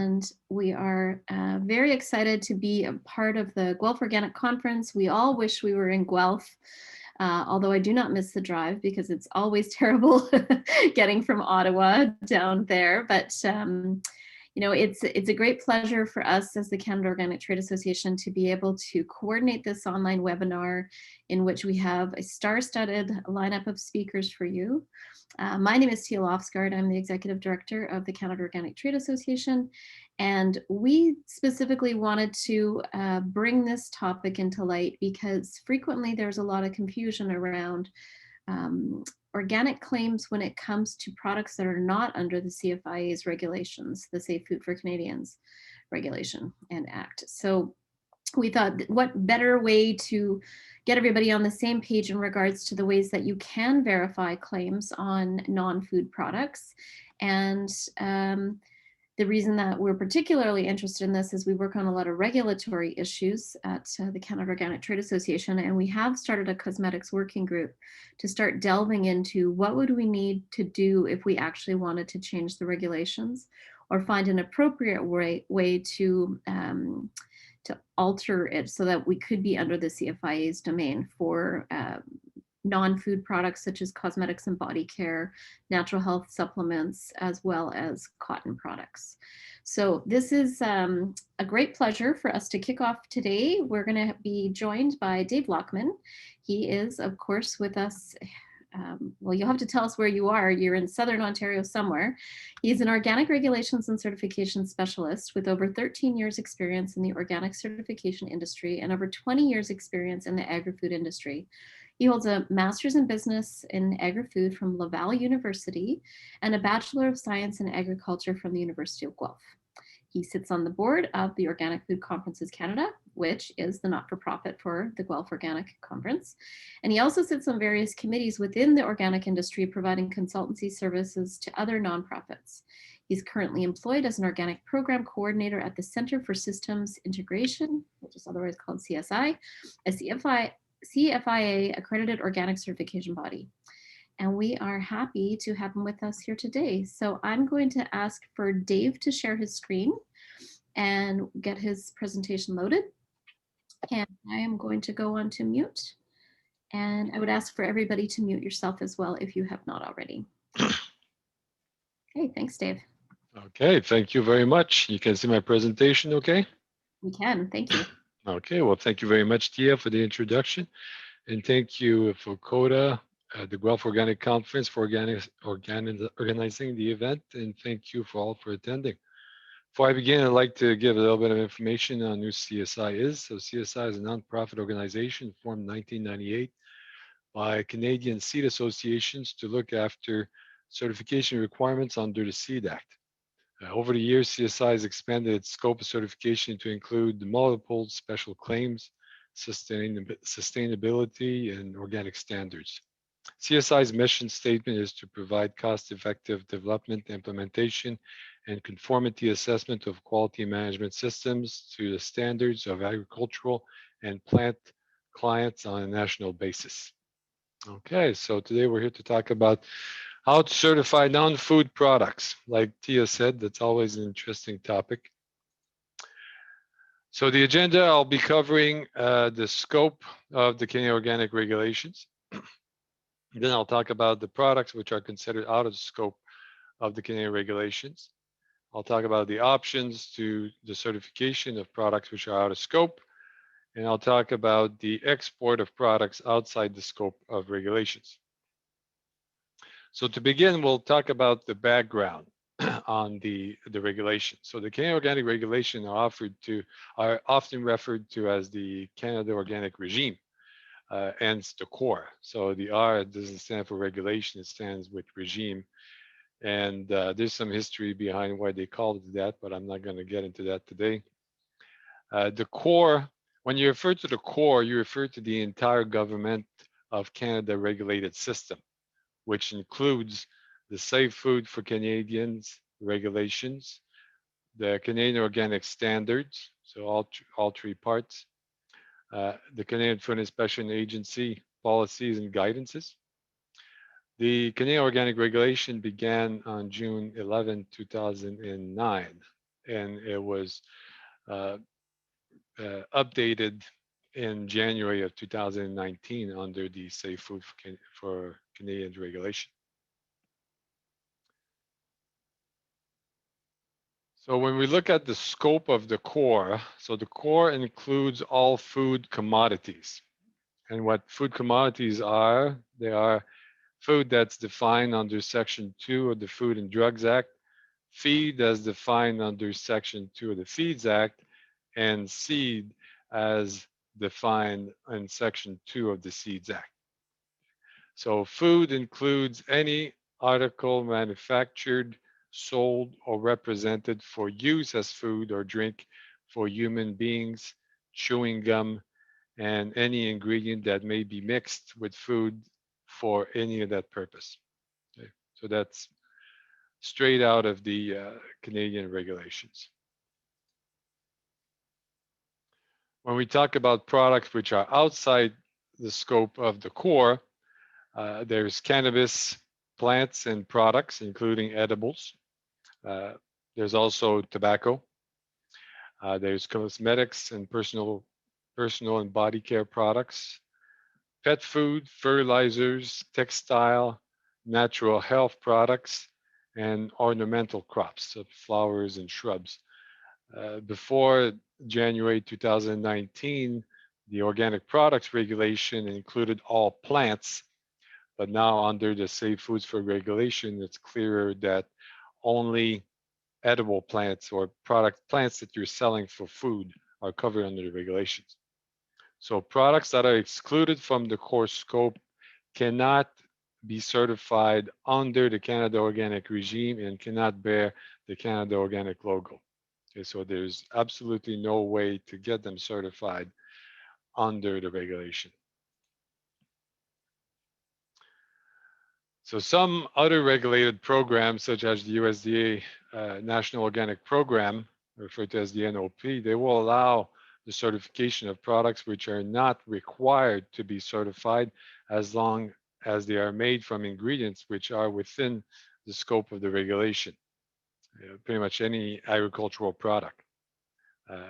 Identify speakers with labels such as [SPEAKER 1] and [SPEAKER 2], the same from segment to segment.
[SPEAKER 1] and we are very excited to be a part of the Guelph Organic Conference. We all wish we were in Guelph, although I do not miss the drive because it's always terrible getting from Ottawa down there. But you know, it's a great pleasure for us as the Canada Organic Trade Association to be able to coordinate this online webinar in which we have a star-studded lineup of speakers for you. My name is Tia Lofsgaard. I'm the Executive Director of the Canada Organic Trade Association, and we specifically wanted to bring this topic into light because frequently there's a lot of confusion around organic claims when it comes to products that are not under the CFIA's regulations, the Safe Food for Canadians regulation and act. So we thought, what better way to get everybody on the same page in regards to the ways that you can verify claims on non-food products. And the reason that we're particularly interested in this is we work on a lot of regulatory issues at the Canada Organic Trade Association, and we have started a cosmetics working group to start delving into what would we need to do if we actually wanted to change the regulations or find an appropriate way to alter it so that we could be under the CFIA's domain for non-food products such as cosmetics and body care, natural health supplements, as well as cotton products. So this is a great pleasure for us to kick off today. We're going to be joined by Dave Lockman. He is, of course, with us. Well, you'll have to tell us where you are. You're in Southern Ontario somewhere. He's an organic regulations and certification specialist with over 13 years experience in the organic certification industry and over 20 years experience in the agri-food industry. He holds a master's in business in agri-food from Laval University and a Bachelor of Science in Agriculture from the University of Guelph. He sits on the board of the Organic Food Conferences Canada, which is the not-for-profit for the Guelph Organic Conference. And he also sits on various committees within the organic industry, providing consultancy services to other nonprofits. He's currently employed as an organic program coordinator at the Center for Systems Integration, which is otherwise called CSI, a CFIA accredited organic certification body. And we are happy to have him with us here today. So I'm going to ask for Dave to share his screen and get his presentation loaded. And I am going to go on to mute. And I would ask for everybody to mute yourself as well if you have not already. Okay, thanks, Dave.
[SPEAKER 2] Okay, thank you very much. You can see my presentation, okay?
[SPEAKER 1] We can, thank you.
[SPEAKER 2] Okay, well, thank you very much, Tia, for the introduction. And thank you for CODA, the Guelph Organic Conference, for organizing the event. And thank you for all for attending. Before I begin, I'd like to give a little bit of information on who CSI is. So CSI is a nonprofit organization formed in 1998 by Canadian seed associations to look after certification requirements under the Seed Act. Over the years, CSI has expanded its scope of certification to include multiple special claims, sustainability, and organic standards. CSI's mission statement is to provide cost-effective development, implementation, and conformity assessment of quality management systems to the standards of agricultural and plant clients on a national basis. Okay, so today we're here to talk about how to certify non-food products. Like Tia said, that's always an interesting topic. So the agenda, I'll be covering the scope of the Canadian Organic Regulations. Then I'll talk about the products which are considered out of the scope of the Canadian regulations. I'll talk about the options to the certification of products which are out of scope. And I'll talk about the export of products outside the scope of regulations. So to begin, we'll talk about the background on the regulation. So the Canadian Organic Regulation are often referred to as the Canada Organic Regime, and it's the core. So the R doesn't stand for regulation, it stands with regime. And there's some history behind why they called it that, but I'm not going to get into that today. The core, when you refer to the core, you refer to the entire government of Canada regulated system, which includes the Safe Food for Canadians regulations, the Canadian Organic Standards, so all three parts, the Canadian Food Inspection Agency policies and guidances. The Canadian Organic Regulation began on June 11, 2009, and it was uh, updated in January of 2019 under the Safe Food for Canadians regulation. So when we look at the scope of the core, so the core includes all food commodities. And what food commodities are, they are food that's defined under Section 2 of the Food and Drugs Act, feed as defined under Section 2 of the Feeds Act, and seed as defined in Section 2 of the Seeds Act. So food includes any article manufactured, sold, or represented for use as food or drink for human beings, chewing gum, and any ingredient that may be mixed with food for any of that purpose. Okay. So that's straight out of the Canadian regulations. When we talk about products which are outside the scope of the core, there's cannabis plants and products, including edibles. Uh, there's also tobacco. There's cosmetics and personal and body care products, pet food, fertilizers, textile, natural health products, and ornamental crops, so flowers and shrubs. Before January 2019, the organic products regulation included all plants, but now under the Safe Foods for regulation, it's clearer that only edible plants or plants that you're selling for food are covered under the regulations. So products that are excluded from the core scope cannot be certified under the Canada Organic regime and cannot bear the Canada Organic logo. Okay, so there's absolutely no way to get them certified under the regulation. So some other regulated programs, such as the USDA National Organic Program, referred to as the NOP, they will allow the certification of products which are not required to be certified as long as they are made from ingredients which are within the scope of the regulation. Pretty much any agricultural product,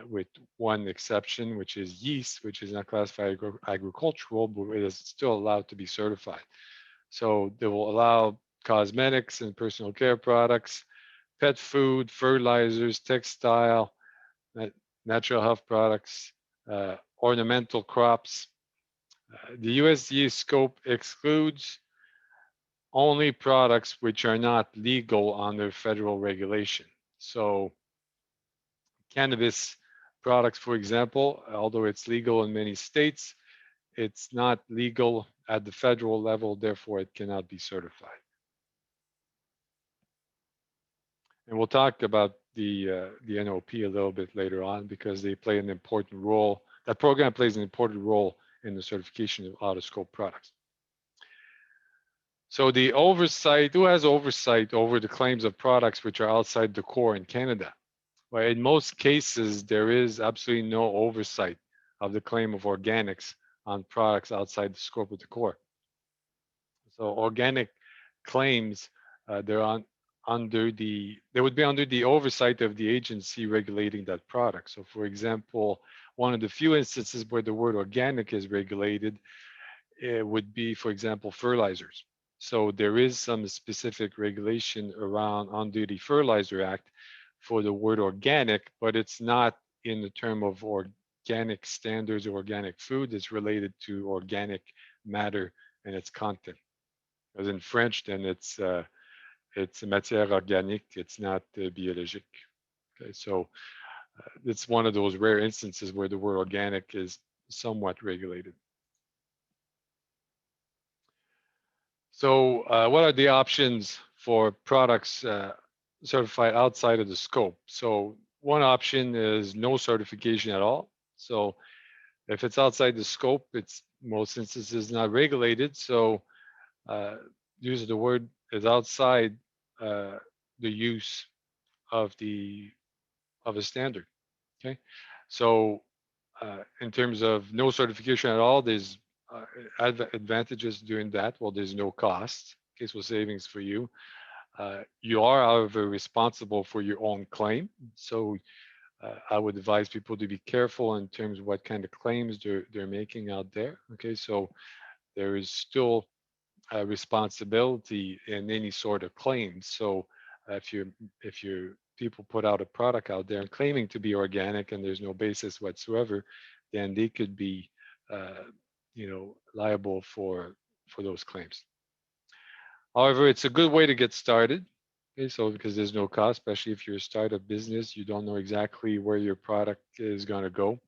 [SPEAKER 2] with one exception, which is yeast, which is not classified agricultural, but it is still allowed to be certified. So they will allow cosmetics and personal care products, pet food, fertilizers, textile, natural health products, ornamental crops. The USDA scope excludes only products which are not legal under federal regulation. So cannabis products, for example, although it's legal in many states, it's not legal at the federal level, therefore it cannot be certified. And we'll talk about the NOP a little bit later on because they play an important role. That program plays an important role in the certification of out-of-scope products. So the oversight, who has oversight over the claims of products which are outside the core in Canada? Well, in most cases, there is absolutely no oversight of the claim of organics on products outside the scope of the core. So organic claims, they're they would be under the oversight of the agency regulating that product. So for example, one of the few instances where the word organic is regulated, it would be, for example, fertilizers. So there is some specific regulation around under the Fertilizer Act for the word organic, but it's not in the term of organic standards or organic food. It's related to organic matter and its content. As in French, then it's matière organique. It's not biologique. Okay, so it's one of those rare instances where the word organic is somewhat regulated. So what are the options for products certified outside of the scope? So one option is no certification at all. So if it's outside the scope, it's most instances not regulated. So use of the word is outside the use of a standard. Okay, so in terms of no certification at all, there's advantages doing that. Well, there's no cost, case for savings for you. You are, however, responsible for your own claim. So I would advise people to be careful in terms of what kind of claims they're making out there. Okay, so there is still a responsibility in any sort of claim. So if you people put out a product out there and claiming to be organic and there's no basis whatsoever, then they could be liable for those claims. However, it's a good way to get started. Okay, so because there's no cost, especially if you're a startup business, you don't know exactly where your product is going to go.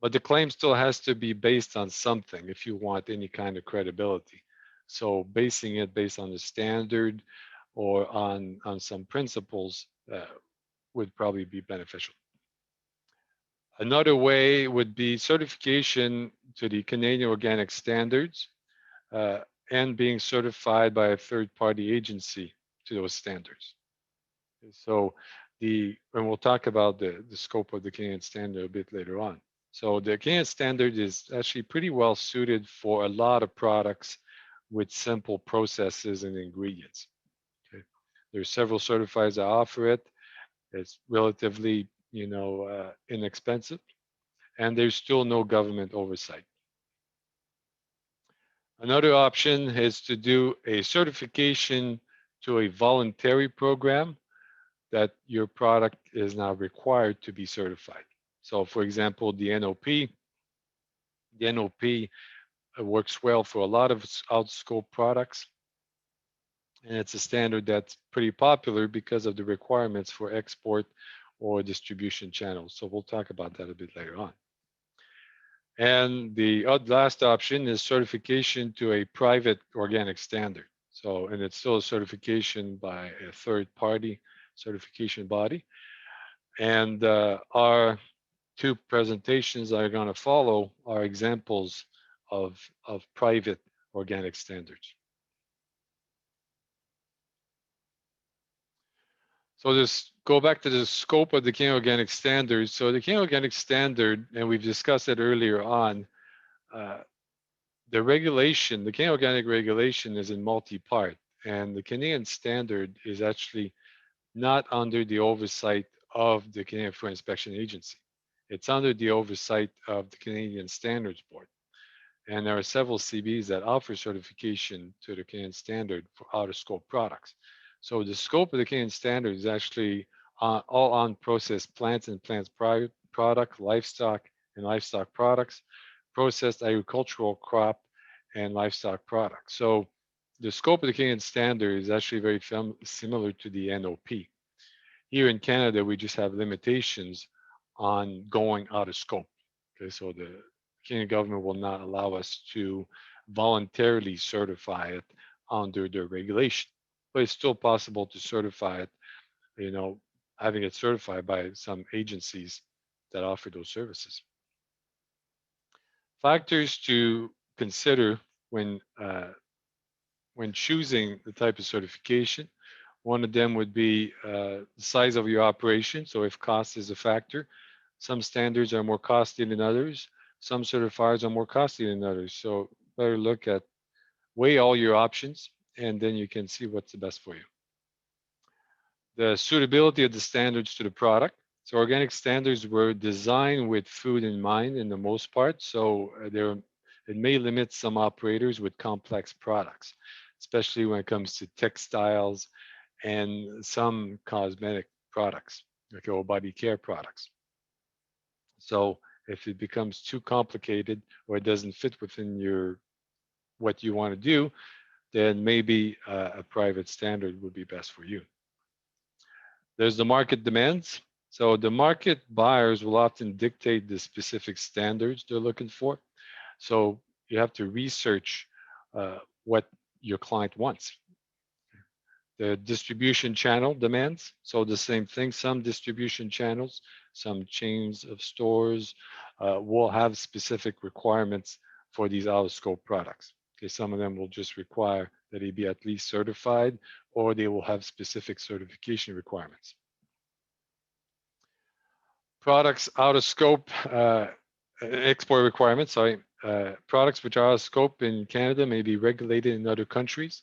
[SPEAKER 2] But the claim still has to be based on something if you want any kind of credibility. So basing it based on the standard or on some principles would probably be beneficial. Another way would be certification to the Canadian Organic Standards uh, and being certified by a third-party agency to those standards. So and we'll talk about the scope of the Canadian standard a bit later on. So the Canadian standard is actually pretty well suited for a lot of products with simple processes and ingredients. Okay. There's several certifiers that offer it. It's relatively, inexpensive, and there's still no government oversight. Another option is to do a certification to a voluntary program that your product is now required to be certified. So for example, the NOP works well for a lot of out-scope products. And it's a standard that's pretty popular because of the requirements for export or distribution channels. So we'll talk about that a bit later on. And the last option is certification to a private organic standard. So, and it's still a certification by a third party certification body. And our two presentations that are going to follow are examples of private organic standards. So this go back to the scope of the Canadian Organic Standard. So the Canadian Organic Standard, and we've discussed it earlier on, the regulation, the Canadian Organic Regulation is in multi-part, and the Canadian Standard is actually not under the oversight of the Canadian Food Inspection Agency. It's under the oversight of the Canadian Standards Board. And there are several CBs that offer certification to the Canadian Standard for out-of-scope products. So the scope of the Canadian Standard is actually all on processed plants and plants product, livestock and livestock products, processed agricultural crop and livestock products. So the scope of the Canadian Standard is actually very similar to the NOP. Here in Canada, we just have limitations on going out of scope. Okay, so the Canadian government will not allow us to voluntarily certify it under their regulation, but it's still possible to certify it, having it certified by some agencies that offer those services. Factors to consider when choosing the type of certification. One of them would be the size of your operation. So if cost is a factor, some standards are more costly than others. Some certifiers are more costly than others. So better weigh all your options, and then you can see what's the best for you. The suitability of the standards to the product. So organic standards were designed with food in mind in the most part. So it may limit some operators with complex products, especially when it comes to textiles and some cosmetic products, like or body care products. So if it becomes too complicated or it doesn't fit within what you want to do, then maybe a private standard would be best for you. There's the market demands. So the market buyers will often dictate the specific standards they're looking for. So you have to research what your client wants. The distribution channel demands. So the same thing, some distribution channels, some chains of stores will have specific requirements for these out-of-scope products. Okay, some of them will just require that it be at least certified, or they will have specific certification requirements. Products out of scope, export requirements, sorry. Products which are out of scope in Canada may be regulated in other countries.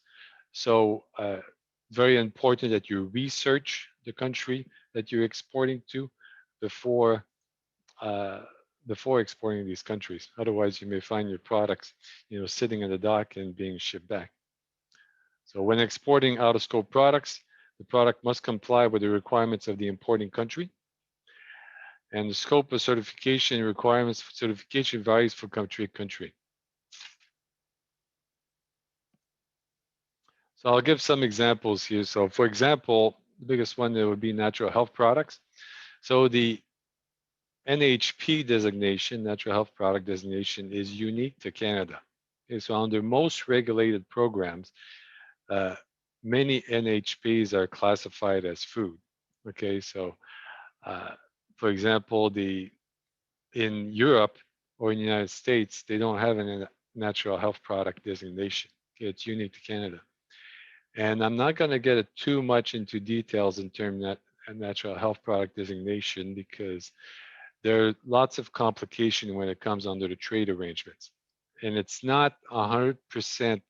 [SPEAKER 2] So very important that you research the country that you're exporting to before uh, before exporting these countries. Otherwise, you may find your products, sitting in the dock and being shipped back. So when exporting out-of-scope products, the product must comply with the requirements of the importing country. And the scope of certification requirements for certification varies from country to country. So I'll give some examples here. So for example, the biggest one that would be natural health products. So the NHP designation, natural health product designation, is unique to Canada. Okay, so under most regulated programs, uh, many NHPs are classified as food. Okay, so uh, for example, in Europe or in the United States, they don't have a natural health product designation. Okay, it's unique to Canada. And I'm not going to get too much into details in terms of natural health product designation because there are lots of complication when it comes under the trade arrangements. And it's not 100%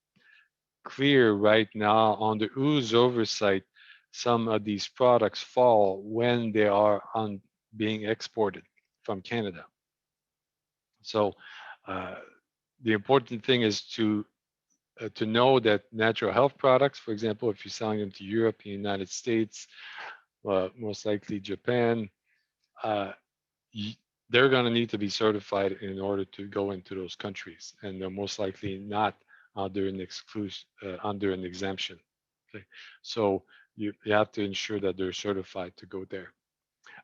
[SPEAKER 2] clear right now under whose oversight some of these products fall when they are being exported from Canada. So the important thing is to know that natural health products, for example, if you're selling them to Europe, the United States, most likely Japan, uh, they're going to need to be certified in order to go into those countries, and they're most likely not under an under an exemption. Okay, so you have to ensure that they're certified to go there.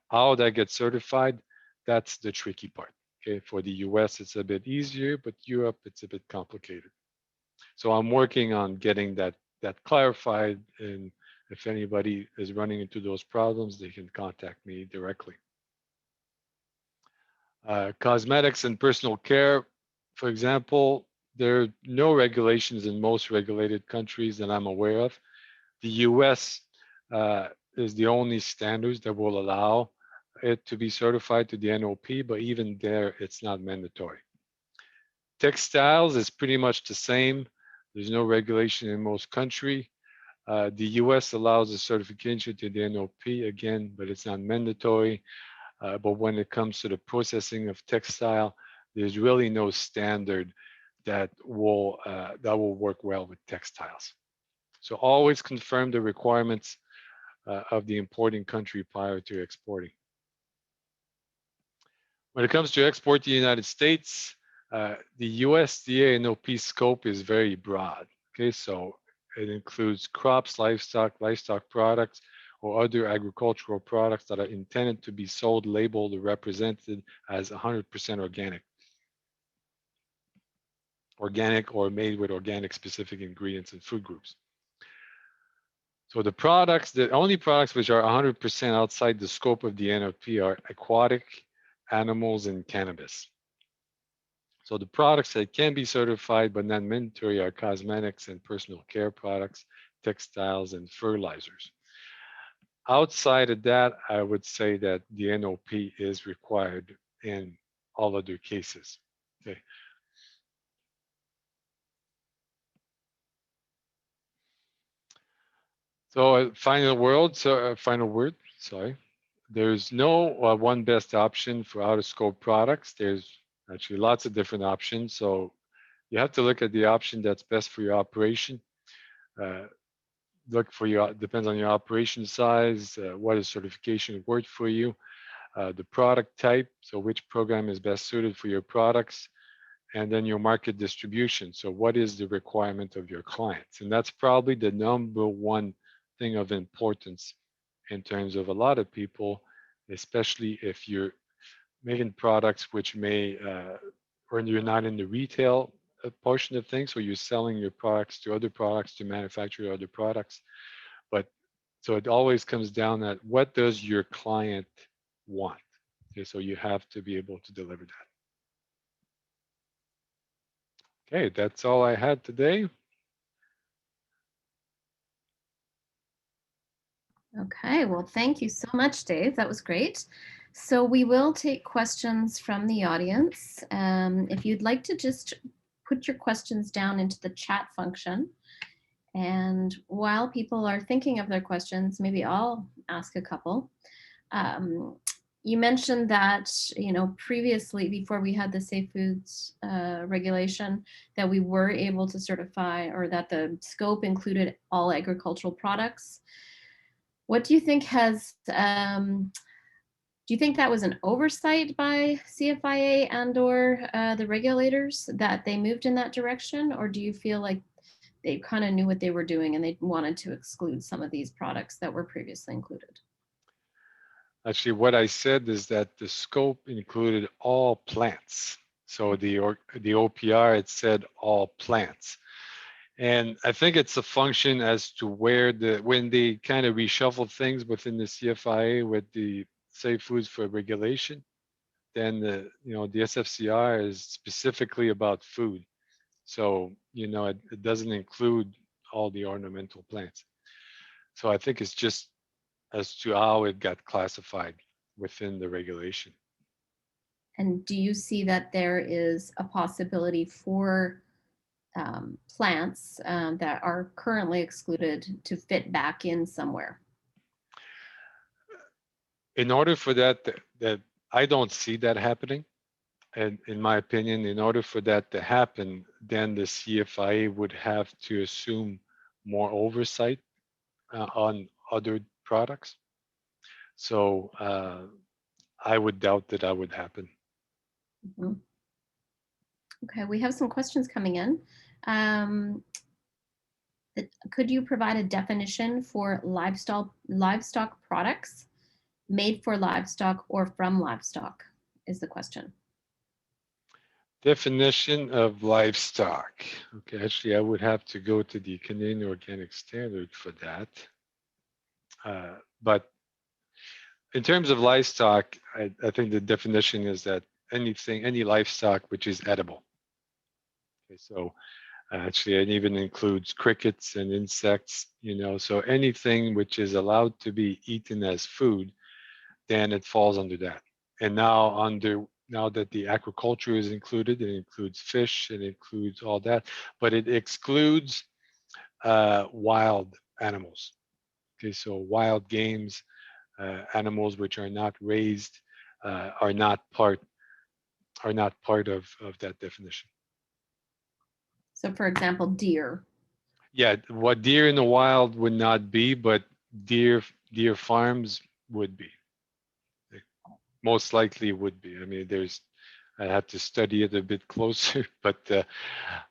[SPEAKER 2] How that gets certified, that's the tricky part. Okay, for the US, it's a bit easier, but Europe, it's a bit complicated. So I'm working on getting that clarified, and if anybody is running into those problems, they can contact me directly. Cosmetics and personal care, for example, there are no regulations in most regulated countries that I'm aware of. The US is the only standards that will allow it to be certified to the NOP, but even there, it's not mandatory. Textiles is pretty much the same. There's no regulation in most countries. The US allows the certification to the NOP again, but it's not mandatory. But when it comes to the processing of textile, there's really no standard that will work well with textiles. So always confirm the requirements of the importing country prior to exporting. When it comes to export to the United States, the USDA NOP scope is very broad. Okay, so it includes crops, livestock products, or other agricultural products that are intended to be sold, labeled, or represented as 100% organic or made with organic specific ingredients and food groups. So the only products which are 100% outside the scope of the NOP are aquatic, animals, and cannabis. So the products that can be certified but not mandatory are cosmetics and personal care products, textiles, and fertilizers. Outside of that, I would say that the NOP is required in all other cases. Okay. So final word, sorry. There's no one best option for out-of-scope products. There's actually lots of different options. So you have to look at the option that's best for your operation. Depends on your operation size, what is certification worth for you, the product type, so which program is best suited for your products, and then your market distribution. So what is the requirement of your clients? And that's probably the number one thing of importance in terms of a lot of people, especially if you're making products which may, or you're not in the retail portion of things, so you're selling your products to other products to manufacture other products. But so it always comes down at what does your client want? Okay, so you have to be able to deliver that. Okay, that's all I had today.
[SPEAKER 1] Okay, well, thank you so much, Dave. That was great. So we will take questions from the audience. If you'd like to just put your questions down into the chat function, And while people are thinking of their questions, maybe I'll ask a couple. You mentioned that, previously, before we had the Safe Foods regulation, that we were able to certify, or that the scope included all agricultural products. What do you think do you think that was an oversight by CFIA and/or the regulators that they moved in that direction? Or do you feel like they kind of knew what they were doing and they wanted to exclude some of these products that were previously included?
[SPEAKER 2] Actually, what I said is that the scope included all plants. So the OPR, it said all plants. And I think it's a function as to where when they kind of reshuffle things within the CFIA with the Safe Foods for Regulation, then the SFCR is specifically about food. So, it doesn't include all the ornamental plants. So I think it's just as to how it got classified within the regulation.
[SPEAKER 1] And do you see that there is a possibility for plants that are currently excluded to fit back in somewhere?
[SPEAKER 2] In order for that I don't see that happening. And in my opinion, in order for that to happen, then the CFIA would have to assume more oversight on other products. So I would doubt that would happen.
[SPEAKER 1] Mm-hmm. Okay, we have some questions coming in. Could you provide a definition for livestock products made for livestock or from livestock is the question.
[SPEAKER 2] Definition of livestock. Okay, actually, I would have to go to the Canadian Organic Standard for that. But in terms of livestock, I think the definition is that any livestock which is edible. Okay, so actually, it even includes crickets and insects, so anything which is allowed to be eaten as food, then it falls under that. And now that the aquaculture is included, it includes fish, it includes all that, but it excludes wild animals. Okay, so wild games, animals which are not raised, are not part of that definition.
[SPEAKER 1] So, for example, deer.
[SPEAKER 2] Yeah, what deer in the wild would not be, but deer farms would be. Most likely would be. I mean, I have to study it a bit closer, but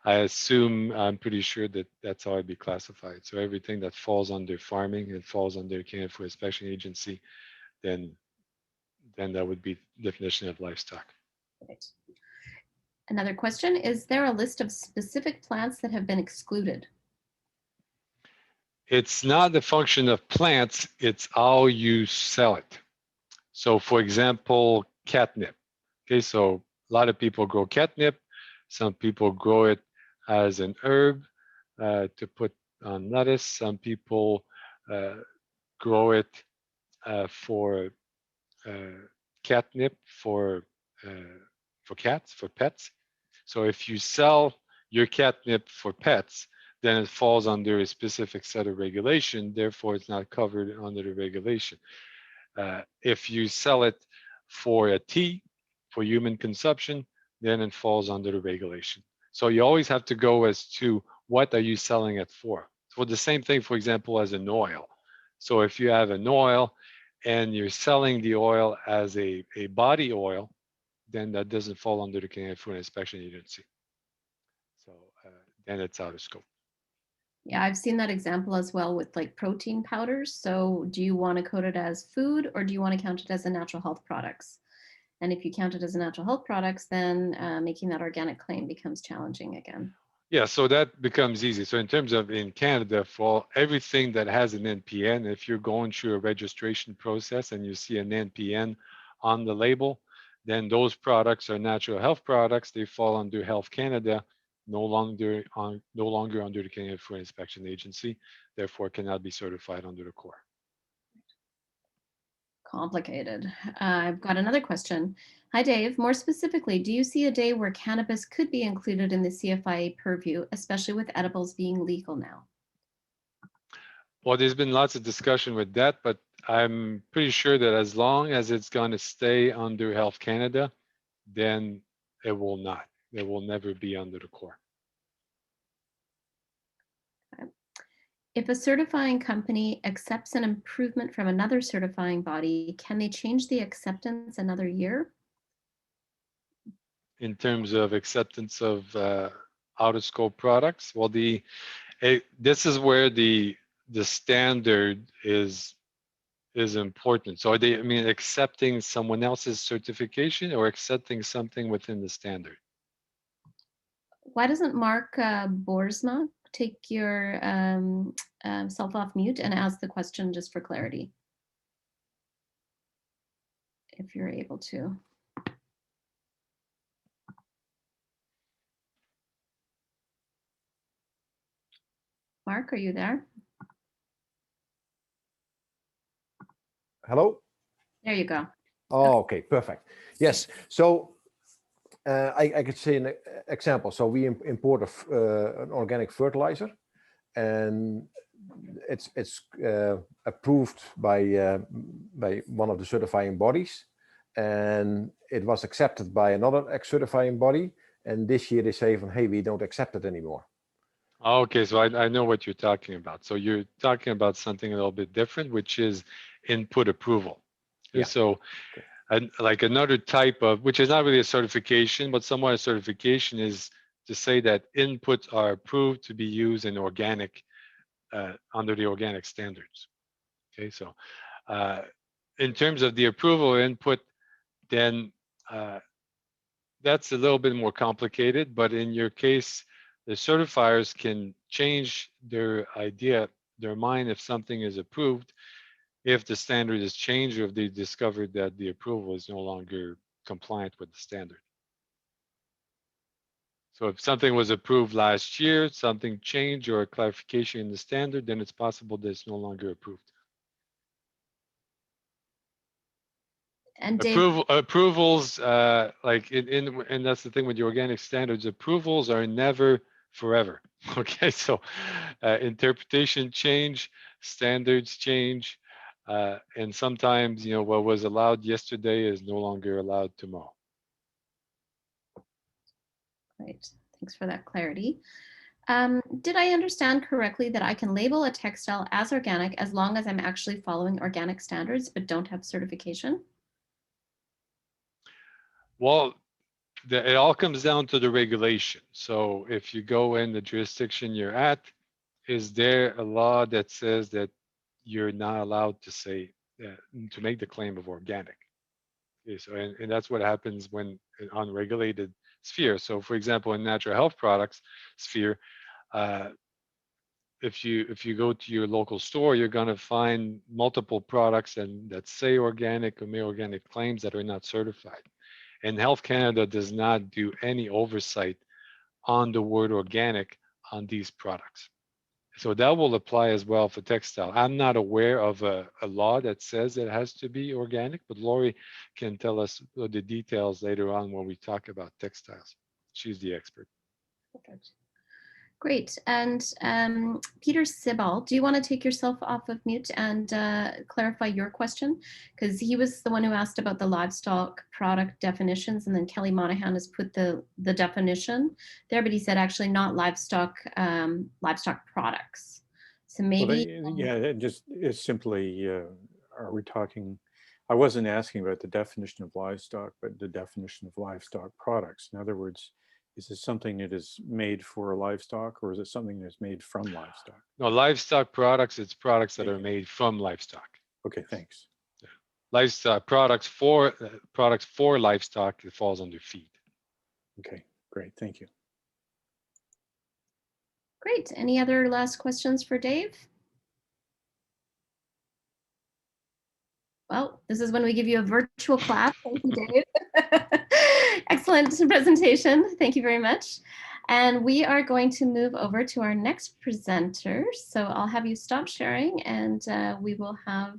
[SPEAKER 2] I'm pretty sure that that's how it'd be classified. So everything that falls under farming, it falls under Canada Food Inspection Agency, then that would be definition of livestock.
[SPEAKER 1] Right. Another question, is there a list of specific plants that have been excluded?
[SPEAKER 2] It's not a function of plants, it's how you sell it. So for example, catnip. Okay, so a lot of people grow catnip. Some people grow it as an herb to put on lettuce. Some people grow it for catnip for cats, for pets. So if you sell your catnip for pets, then it falls under a specific set of regulation. Therefore, it's not covered under the regulation. If you sell it for a tea, for human consumption, then it falls under the regulation. So you always have to go as to what are you selling it for. For the same thing, for example, as an oil. So if you have an oil and you're selling the oil as a body oil, then that doesn't fall under the Canadian Food Inspection Agency. So then it's out of scope.
[SPEAKER 1] Yeah, I've seen that example as well with like protein powders. So do you want to code it as food or do you want to count it as a natural health products? And if you count it as a natural health products, then making that organic claim becomes challenging again.
[SPEAKER 2] Yeah, so that becomes easy. So in terms of in Canada, for everything that has an NPN, if you're going through a registration process and you see an NPN on the label, then those products are natural health products. They fall under Health Canada, no longer under the Canadian Food Inspection Agency, therefore cannot be certified under the core.
[SPEAKER 1] Complicated. I've got another question. Hi, Dave. More specifically, do you see a day where cannabis could be included in the CFIA purview, especially with edibles being legal now?
[SPEAKER 2] Well, there's been lots of discussion with that, but I'm pretty sure that as long as it's going to stay under Health Canada, then it will not. It will never be under the core.
[SPEAKER 1] If a certifying company accepts an improvement from another certifying body, can they change the acceptance another year?
[SPEAKER 2] In terms of acceptance of out of scope products, well, this is where the standard is important. So are they, I mean, accepting someone else's certification or accepting something within the standard?
[SPEAKER 1] Why doesn't Mark Boersma take your self off mute and ask the question just for clarity? If you're able to. Mark, are you there?
[SPEAKER 3] Hello?
[SPEAKER 1] There you go.
[SPEAKER 3] Oh, okay, perfect. Yes, so I could say an example. So we import an organic fertilizer, and it's approved by one of the certifying bodies, and it was accepted by another certifying body, and this year they say, hey, we don't accept it anymore.
[SPEAKER 2] Okay, so I know what you're talking about. So you're talking about something a little bit different, which is input approval.
[SPEAKER 3] Yeah.
[SPEAKER 2] So like another type of, which is not really a certification, but somewhat a certification, is to say that inputs are approved to be used in organic, under the organic standards. Okay, so in terms of the approval input, then that's a little bit more complicated, but in your case, the certifiers can change their idea, their mind, if something is approved, if the standard is changed, or if they discovered that the approval is no longer compliant with the standard. So if something was approved last year, something changed or a clarification in the standard, then it's possible that it's no longer approved.
[SPEAKER 1] And Dave,
[SPEAKER 2] Approvals, like and that's the thing with the organic standards, approvals are never forever. Okay, so interpretation change, standards change, and sometimes, you know, what was allowed yesterday is no longer allowed tomorrow.
[SPEAKER 1] Great, thanks for that clarity. Did I understand correctly that I can label a textile as organic as long as I'm actually following organic standards but don't have certification?
[SPEAKER 2] Well, it all comes down to the regulation. So if you go in the jurisdiction you're at, is there a law that says that you're not allowed to say, to make the claim of organic? Okay, so, and that's what happens when an unregulated sphere. So for example, in natural health products sphere, if you go to your local store, you're going to find multiple products and that say organic or may organic claims that are not certified. And Health Canada does not do any oversight on the word organic on these products. So that will apply as well for textile. I'm not aware of a law that says it has to be organic, but Lori can tell us the details later on when we talk about textiles. She's the expert.
[SPEAKER 1] Perfect. Great. And Peter Sibal, do you want to take yourself off of mute and clarify your question? Because he was the one who asked about the livestock product definitions, and then Kelly Monahan has put the definition there, but he said actually not livestock livestock products. So maybe
[SPEAKER 4] yeah, it just is simply, are we talking, I wasn't asking about the definition of livestock, but the definition of livestock products. In other words, is it something that is made for livestock, or is it something that's made from livestock?
[SPEAKER 2] No, livestock products, it's products that are made from livestock.
[SPEAKER 4] Okay, thanks.
[SPEAKER 2] Yeah. Livestock products for livestock, it falls under feed.
[SPEAKER 4] Okay, great, thank you.
[SPEAKER 1] great. Any other last questions for Dave? Well, this is when we give you a virtual clap. Thank you, Dave. Excellent presentation. Thank you very much. And we are going to move over to our next presenter. So I'll have you stop sharing, and we will have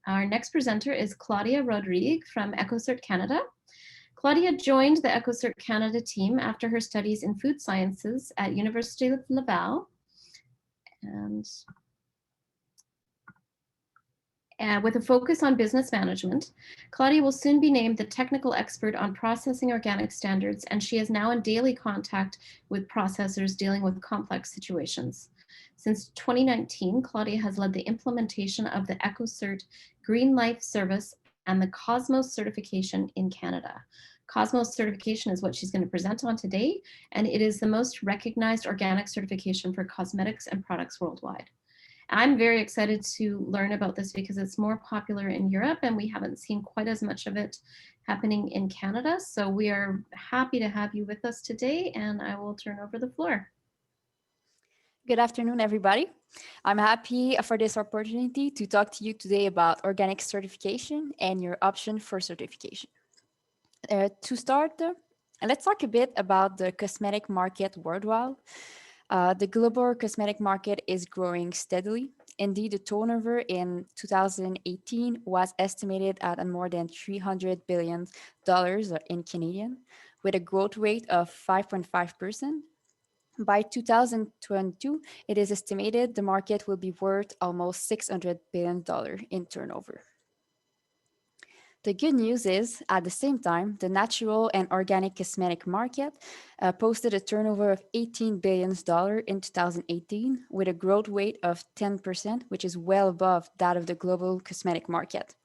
[SPEAKER 1] our next presenter is Caludia Rodrigue from Eco-cert Canada. Claudia joined the Eco-cert Canada team after her studies in food sciences at University of Laval. And With a focus on business management, Claudia will soon be named the technical expert on processing organic standards, and she is now in daily contact with processors dealing with complex situations. Since 2019, Claudia has led the implementation of the Eco-cert Green Life Service and the Cosmos certification in Canada. Cosmos certification is what she's going to present on today, and it is the most recognized organic certification for cosmetics and products worldwide. I'm very excited to learn about this because it's more popular in Europe and we haven't seen quite as much of it happening in Canada. So we are happy to have you with us today, and I will turn over the floor.
[SPEAKER 5] Good afternoon, everybody. I'm happy for this opportunity to talk to you today about organic certification and your option for certification. To start, let's talk a bit about the cosmetic market worldwide. The global cosmetic market is growing steadily. Indeed, the turnover in 2018 was estimated at more than $300 billion in Canadian, with a growth rate of 5.5%. By 2022, it is estimated the market will be worth almost $600 billion in turnover. The good news is, at the same time, the natural and organic cosmetic market posted a turnover of $18 billion in 2018 with a growth rate of 10%, which is well above that of the global cosmetic market.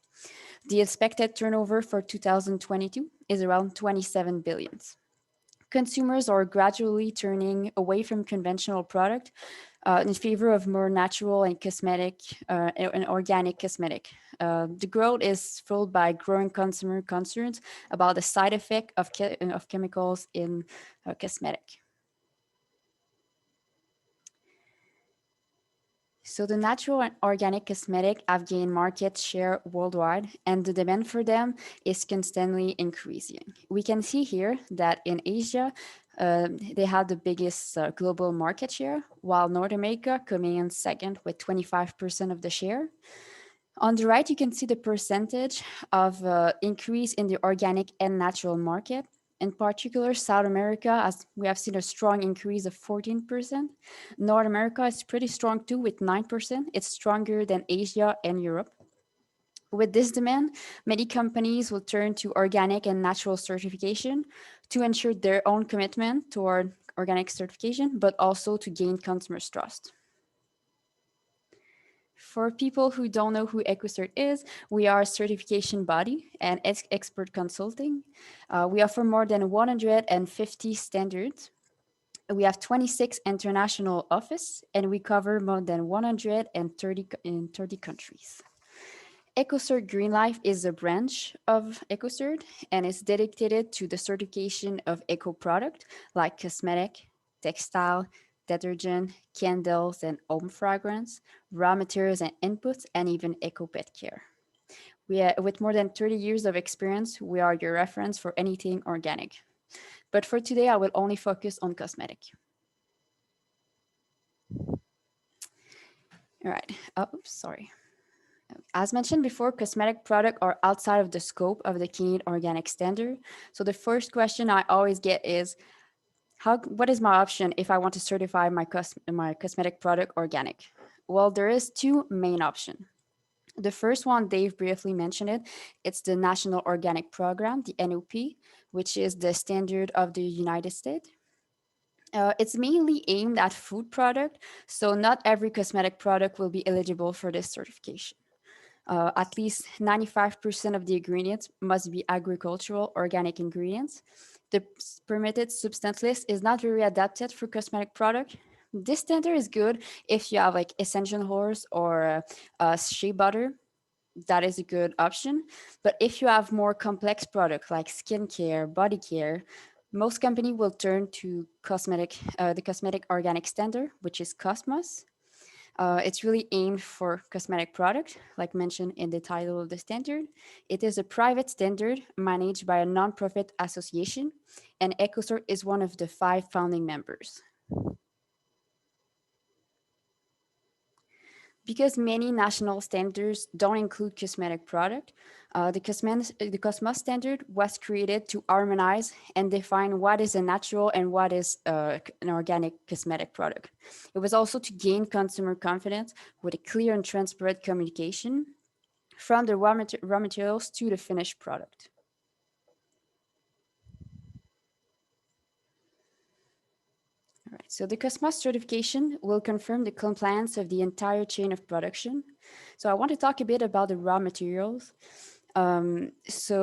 [SPEAKER 5] The expected turnover for 2022 is around $27 billion. Consumers are gradually turning away from conventional product in favor of more natural and cosmetic and organic cosmetic. The growth is fueled by growing consumer concerns about the side effect of chemicals in cosmetic. So the natural and organic cosmetic have gained market share worldwide, and the demand for them is constantly increasing. We can see here that in Asia, they have the biggest global market share, while North America coming in second with 25% of the share. On the right, you can see the percentage of increase in the organic and natural market. In particular, South America, as we have seen a strong increase of 14%. North America is pretty strong too with 9%. It's stronger than Asia and Europe. With this demand, many companies will turn to organic and natural certification to ensure their own commitment toward organic certification, but also to gain consumers' trust. For people who don't know who Eco-cert is, we are a certification body and expert consulting. We offer more than 150 standards. We have 26 international offices, and we cover more than 130 countries. Eco-cert Green Life is a branch of Eco-cert and is dedicated to the certification of eco product like cosmetic, textile, detergent, candles and home fragrance, raw materials and inputs, and even eco-pet care. With more than 30 years of experience, we are your reference for anything organic. But for today, I will only focus on cosmetic. All right, oops, sorry. As mentioned before, cosmetic products are outside of the scope of the Canadian Organic Standard. So the first question I always get is, what is my option if I want to certify my cosmetic product organic? Well, there is two main options. The first one, Dave briefly mentioned it. It's the National Organic Program, the NOP, which is the standard of the United States. It's mainly aimed at food product, so not every cosmetic product will be eligible for this certification. At least 95% of the ingredients must be agricultural organic ingredients. The permitted substance list is not very adapted for cosmetic product. This standard is good if you have like essential oils or shea butter. That is a good option. But if you have more complex products like skincare, body care, most companies will turn to the cosmetic organic standard, which is Cosmos. It's really aimed for cosmetic products, like mentioned in the title of the standard. It is a private standard managed by a nonprofit association, and Eco-cert is one of the 5 founding members. Because many national standards don't include cosmetic product, the Cosmos standard was created to harmonize and define what is a natural and what is an organic cosmetic product. It was also to gain consumer confidence with a clear and transparent communication. from the raw materials to the finished product. All right, so the COSMOS certification will confirm the compliance of the entire chain of production. So I want to talk a bit about the raw materials. So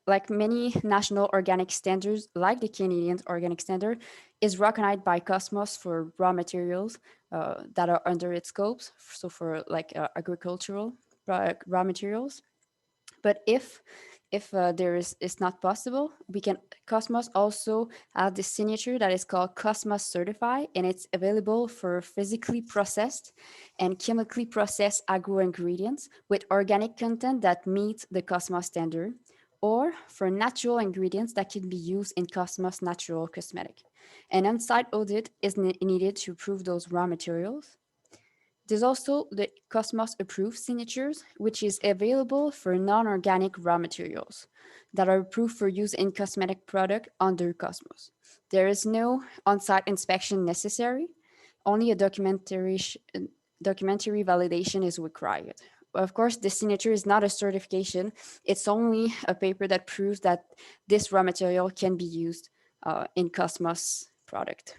[SPEAKER 5] like many national organic standards, like the Canadian Organic Standard, is recognized by COSMOS for raw materials that are under its scopes. So for like agricultural raw materials. But if it's not possible, we can COSMOS also have the signature that is called COSMOS Certify, and it's available for physically processed and chemically processed agro ingredients with organic content that meets the COSMOS standard, or for natural ingredients that can be used in COSMOS natural cosmetic. An on-site audit is needed to prove those raw materials. There's also the COSMOS approved signatures, which is available for non-organic raw materials that are approved for use in cosmetic product under COSMOS. There is no on-site inspection necessary, only a documentary validation is required. Of course, the signature is not a certification. It's only a paper that proves that this raw material can be used in COSMOS product.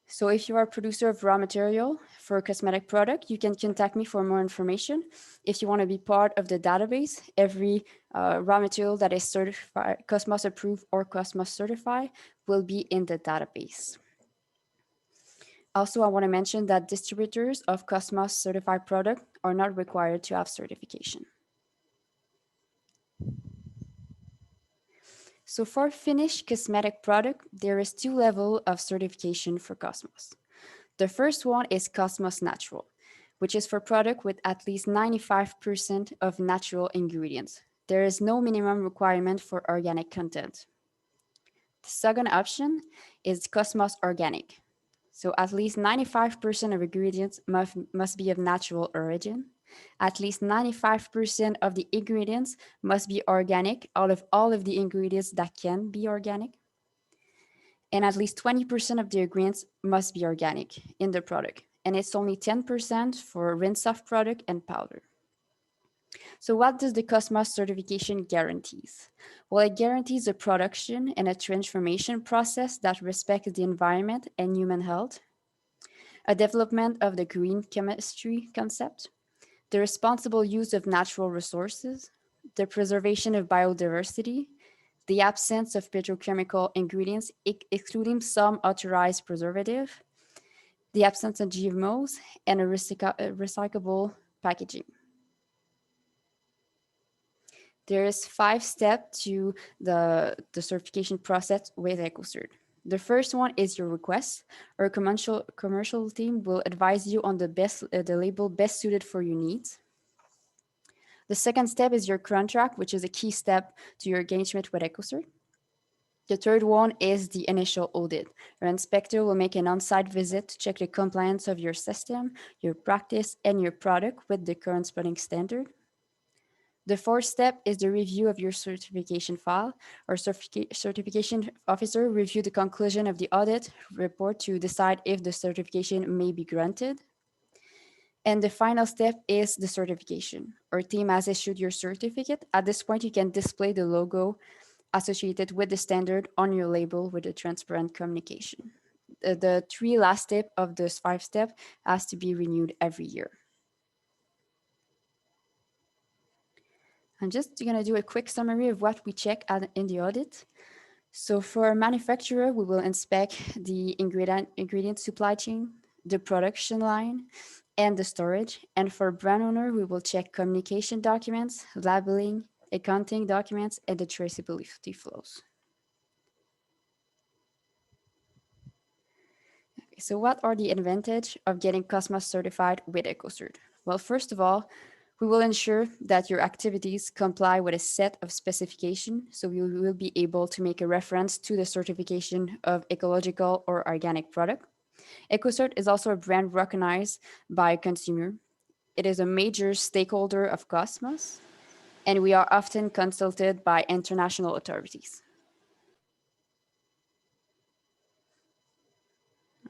[SPEAKER 5] So if you are a producer of raw material for a cosmetic product, you can contact me for more information. If you want to be part of the database, every raw material that is certified, COSMOS approved or COSMOS certified will be in the database. Also, I want to mention that distributors of COSMOS certified product are not required to have certification. So for finished cosmetic product, there is 2 levels of certification for COSMOS. The first one is COSMOS Natural, which is for product with at least 95% of natural ingredients. There is no minimum requirement for organic content. The second option is COSMOS Organic. So at least 95% of ingredients must be of natural origin. At least 95% of the ingredients must be organic out of all of the ingredients that can be organic. And at least 20% of the ingredients must be organic in the product. And it's only 10% for rinse-off product and powder. So what does the COSMOS certification guarantees? Well, it guarantees a production and a transformation process that respects the environment and human health, a development of the green chemistry concept, the responsible use of natural resources, the preservation of biodiversity, the absence of petrochemical ingredients, excluding some authorized preservative, the absence of GMOs, and a recyclable packaging. There is 5 steps to the certification process with Eco-cert. The first one is your request. Our commercial team will advise you on the label best suited for your needs. The second step is your contract, which is a key step to your engagement with Eco-cert. The third one is the initial audit. Our inspector will make an on-site visit to check the compliance of your system, your practice, and your product with the current spotting standard. The fourth step is the review of your certification file. Our certification officer review the conclusion of the audit report to decide if the certification may be granted. And the final step is the certification. Our team has issued your certificate. At this point, you can display the logo associated with the standard on your label with a transparent communication. The 3 last steps of this 5 steps has to be renewed every year. I'm just going to do a quick summary of what we check in the audit. So for a manufacturer, we will inspect the ingredient supply chain, the production line, and the storage. And for brand owner, we will check communication documents, labeling, accounting documents, and the traceability flows. Okay, so what are the advantages of getting COSMOS certified with Eco-cert? Well, first of all, we will ensure that your activities comply with a set of specifications, so you will be able to make a reference to the certification of ecological or organic product. Eco-cert is also a brand recognized by consumer. It is a major stakeholder of COSMOS, and we are often consulted by international authorities.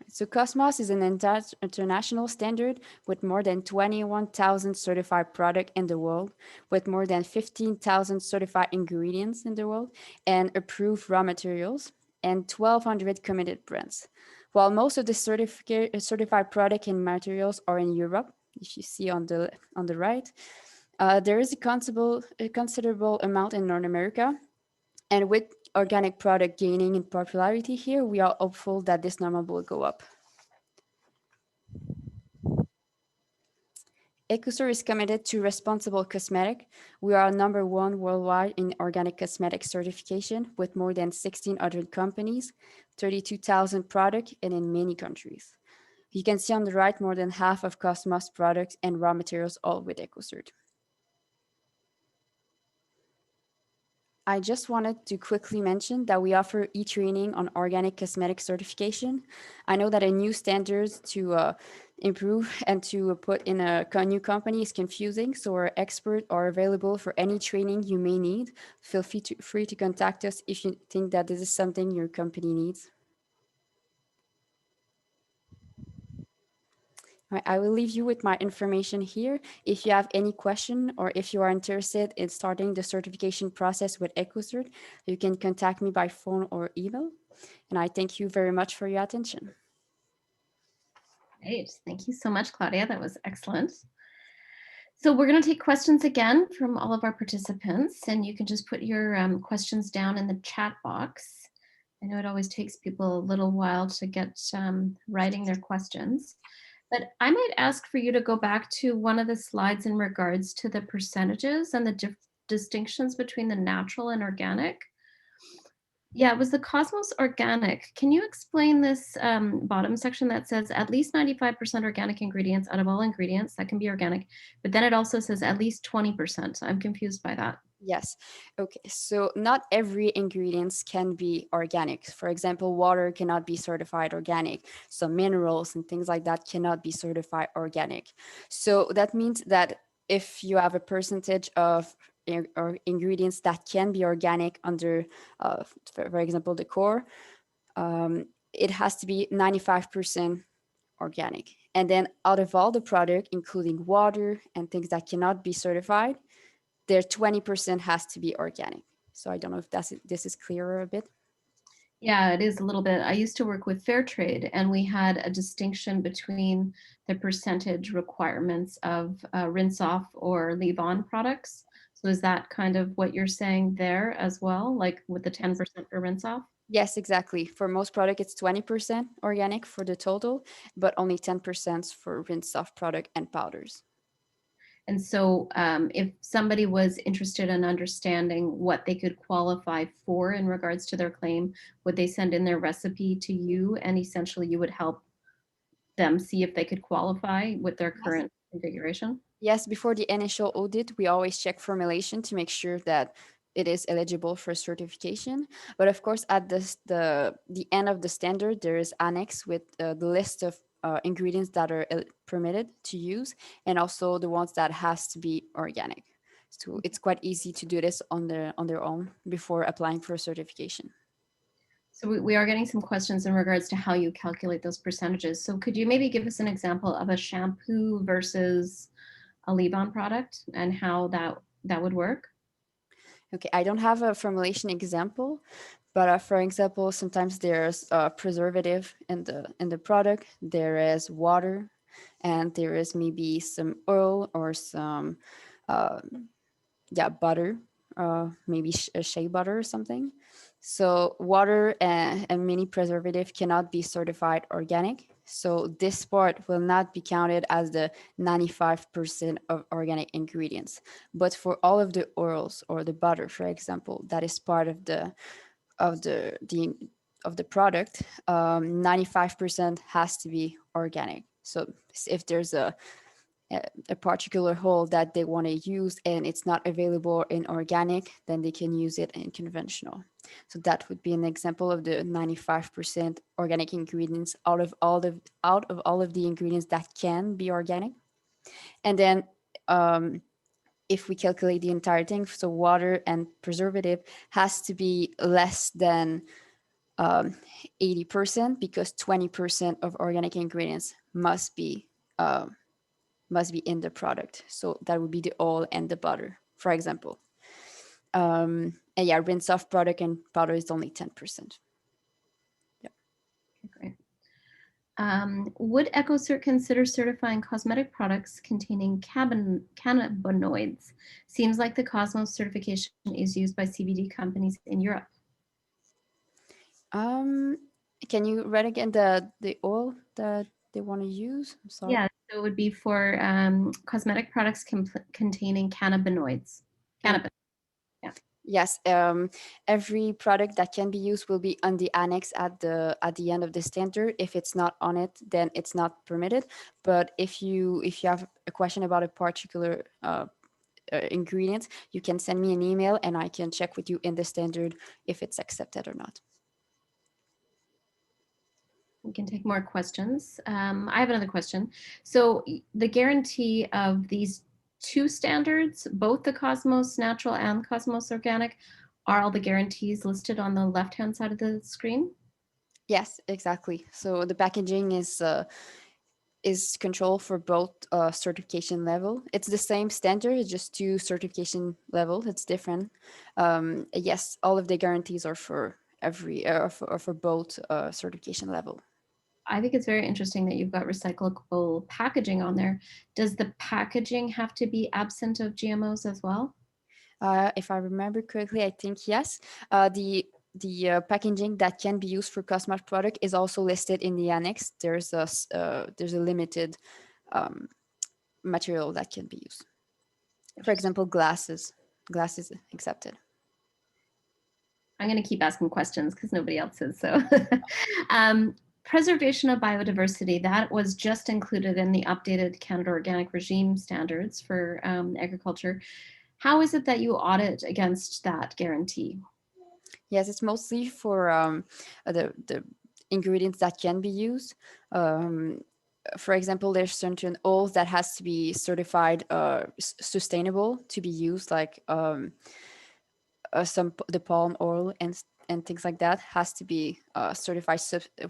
[SPEAKER 5] So Cosmos is an international standard with more than 21,000 certified products in the world, with more than 15,000 certified ingredients in the world, and approved raw materials, and 1,200 committed brands. While most of the certified product and materials are in Europe, if you see on the right, there is a considerable amount in North America. And with organic product gaining in popularity here, we are hopeful that this number will go up. Eco-cert is committed to responsible cosmetic. We are #1 worldwide in organic cosmetic certification with more than 1,600 companies, 32,000 products, and in many countries. You can see on the right more than half of Cosmos products and raw materials all with Eco-cert. I just wanted to quickly mention that we offer e-training on organic cosmetic certification. I know that a new standards to improve and to put in a new company is confusing, so our experts are available for any training you may need. Feel free to contact us if you think that this is something your company needs. All right, I will leave you with my information here. If you have any question or if you are interested in starting the certification process with Eco-cert, you can contact me by phone or email. And I thank you very much for your attention.
[SPEAKER 1] Great. Thank you so much, Claudia. That was excellent. So we're going to take questions again from all of our participants, and you can just put your questions down in the chat box. I know it always takes people a little while to get writing their questions. But I might ask for you to go back to one of the slides in regards to the percentages and the distinctions between the natural and organic. Yeah, it was the Cosmos Organic. Can you explain this bottom section that says at least 95% organic ingredients out of all ingredients that can be organic, but then it also says at least 20%. I'm confused by that.
[SPEAKER 5] Yes. Okay. So not every ingredients can be organic. For example, water cannot be certified organic. Some minerals and things like that cannot be certified organic. So that means that if you have a percentage of ingredients that can be organic under, for example, the core, it has to be 95% organic. And then out of all the product, including water and things that cannot be certified, their 20% has to be organic. So I don't know if this is clearer a bit.
[SPEAKER 1] Yeah, it is a little bit. I used to work with fair trade, and we had a distinction between the percentage requirements of rinse off or leave on products. So is that kind of what you're saying there as well, like with the 10% for rinse off?
[SPEAKER 5] Yes, exactly. For most product, it's 20% organic for the total, but only 10% for rinse off product and powders.
[SPEAKER 1] And so if somebody was interested in understanding what they could qualify for in regards to their claim, would they send in their recipe to you, and essentially you would help them see if they could qualify with their current configuration?
[SPEAKER 5] Yes, before the initial audit, we always check formulation to make sure that it is eligible for certification. But of course, at the end of the standard, there is annex with the list of ingredients that are permitted to use, and also the ones that has to be organic. So it's quite easy to do this on their own before applying for certification.
[SPEAKER 1] So we are getting some questions in regards to how you calculate those percentages. So could you maybe give us an example of a shampoo versus a leave-on product and how that would work?
[SPEAKER 5] Okay, I don't have a formulation example, but for example, sometimes there's a preservative in the product. There is water, and there is maybe some oil or some butter, maybe shea butter or something. So water and many preservative cannot be certified organic. So this part will not be counted as the 95% of organic ingredients. But for all of the oils or the butter, for example, that is part of the product, 95% has to be organic. So if there's a particular whole that they want to use and it's not available in organic, then they can use it in conventional. So that would be an example of the 95% organic ingredients out of all of the ingredients that can be organic. And then if we calculate the entire thing, so water and preservative has to be less than 80% because 20% of organic ingredients must be in the product. So that would be the oil and the butter, for example. And yeah, rinse off product and powder is only 10%. Yeah.
[SPEAKER 1] Okay, great. Would Eco-cert consider certifying cosmetic products containing cannabinoids? Seems like the Cosmos certification is used by CBD companies in Europe.
[SPEAKER 5] Can you read again the oil that they want to use? I'm sorry.
[SPEAKER 1] Yeah, so it would be for cosmetic products containing cannabinoids. Cannabis. Yeah.
[SPEAKER 5] Yes, every product that can be used will be on the annex at the end of the standard. If it's not on it, then it's not permitted. But if you have a question about a particular ingredient, you can send me an email and I can check with you in the standard if it's accepted or not.
[SPEAKER 1] We can take more questions. I have another question. So the guarantee of these two standards, both the Cosmos Natural and Cosmos Organic, are all the guarantees listed on the left-hand side of the screen?
[SPEAKER 5] Yes, exactly. So the packaging is controlled for both certification level. It's the same standard, it's just two certification level. It's different. Yes, all of the guarantees are for every for both certification level.
[SPEAKER 1] I think it's very interesting that you've got recyclable packaging on there. Does the packaging have to be absent of GMOs as well?
[SPEAKER 5] If I remember correctly, I think yes. The packaging that can be used for cosmetic product is also listed in the annex. There's a limited material that can be used. For example, glasses accepted.
[SPEAKER 1] I'm going to keep asking questions because nobody else is. So preservation of biodiversity, that was just included in the updated Canada Organic Regime Standards for agriculture. How is it that you audit against that guarantee?
[SPEAKER 5] Yes, it's mostly for the ingredients that can be used. For example, there's certain oils that has to be certified sustainable to be used, like the palm oil and things like that has to be certified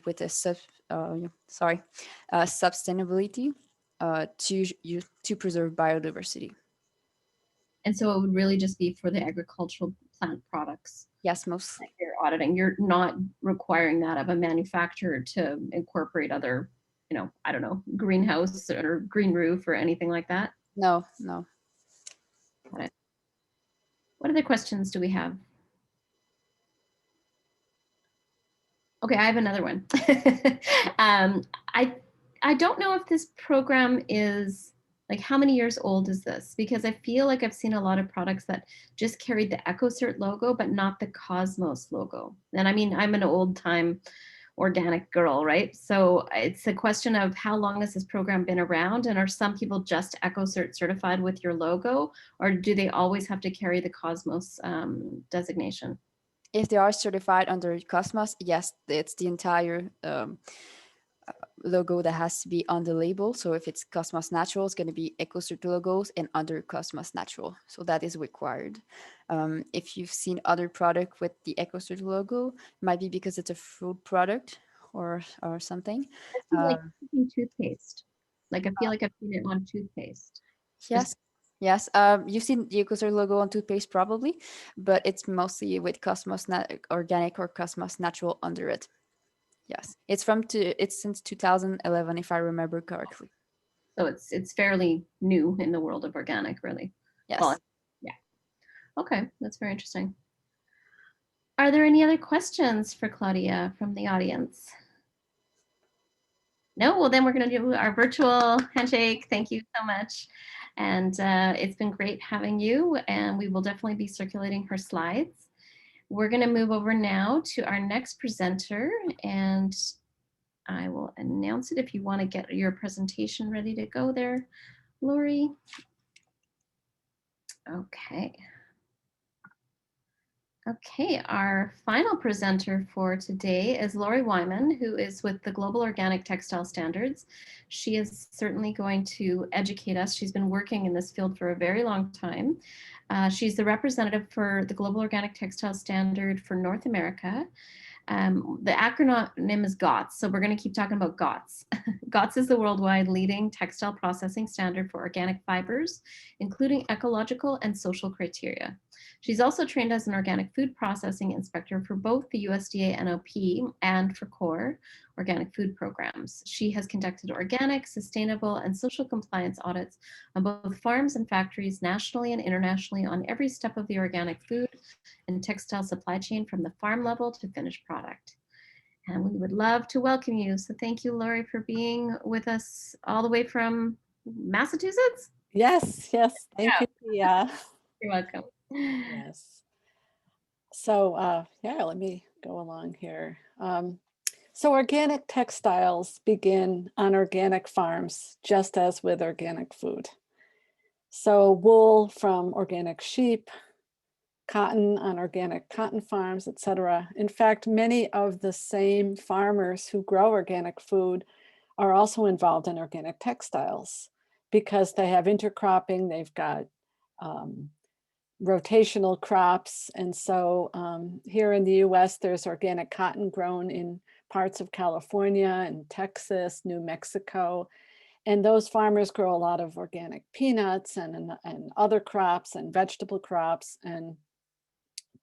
[SPEAKER 5] with a sustainability to preserve biodiversity.
[SPEAKER 1] And so it would really just be for the agricultural plant products.
[SPEAKER 5] Yes, most.
[SPEAKER 1] That you're auditing. You're not requiring that of a manufacturer to incorporate other, I don't know, greenhouse or green roof or anything like that?
[SPEAKER 5] No.
[SPEAKER 1] Got it. What other questions do we have? Okay, I have another one. I don't know if this program is, like, how many years old is this? Because I feel like I've seen a lot of products that just carried the Eco-cert logo, but not the Cosmos logo. And I mean, I'm an old time organic girl, right? So it's a question of how long has this program been around, and are some people just Eco-cert certified with your logo, or do they always have to carry the Cosmos designation?
[SPEAKER 5] If they are certified under Cosmos, yes, it's the entire logo that has to be on the label. So if it's Cosmos Natural, it's going to be Eco-cert logos and under Cosmos Natural. So that is required. If you've seen other product with the Eco-cert logo, it might be because it's a food product or something.
[SPEAKER 1] Like toothpaste. Like I feel like I've seen it on toothpaste.
[SPEAKER 5] Yes. Yes, you've seen the Eco-cert logo on toothpaste probably, but it's mostly with Cosmos Organic or Cosmos Natural under it. Yes, it's since 2011, if I remember correctly.
[SPEAKER 1] So it's fairly new in the world of organic, really.
[SPEAKER 5] Yes.
[SPEAKER 1] Well, yeah. Okay, that's very interesting. Are there any other questions for Claudia from the audience? No? Well, then we're going to do our virtual handshake. Thank you so much. And it's been great having you, and we will definitely be circulating her slides. We're going to move over now to our next presenter, and I will announce it if you want to get your presentation ready to go there, Lori. Okay. Okay, our final presenter for today is Lori Wyman, who is with the Global Organic Textile Standards. She is certainly going to educate us. She's been working in this field for a very long time. She's the representative for the Global Organic Textile Standard for North America. The acronym is GOTS, so we're going to keep talking about GOTS. GOTS is the worldwide leading textile processing standard for organic fibers, including ecological and social criteria. She's also trained as an organic food processing inspector for both the USDA NOP and for CORE organic food programs. She has conducted organic, sustainable, and social compliance audits on both farms and factories nationally and internationally on every step of the organic food and textile supply chain from the farm level to finished product. And we would love to welcome you. So thank you, Lori, for being with us all the way from Massachusetts.
[SPEAKER 6] Yes, yes. Thank you, Pia.
[SPEAKER 1] You're welcome.
[SPEAKER 6] Yes. So yeah, let me go along here. So organic textiles begin on organic farms, just as with organic food. So wool from organic sheep, cotton on organic cotton farms, etc. In fact, many of the same farmers who grow organic food are also involved in organic textiles because they have intercropping, they've got rotational crops. And so here in the US, there's organic cotton grown in parts of California and Texas, New Mexico. And those farmers grow a lot of organic peanuts and other crops and vegetable crops and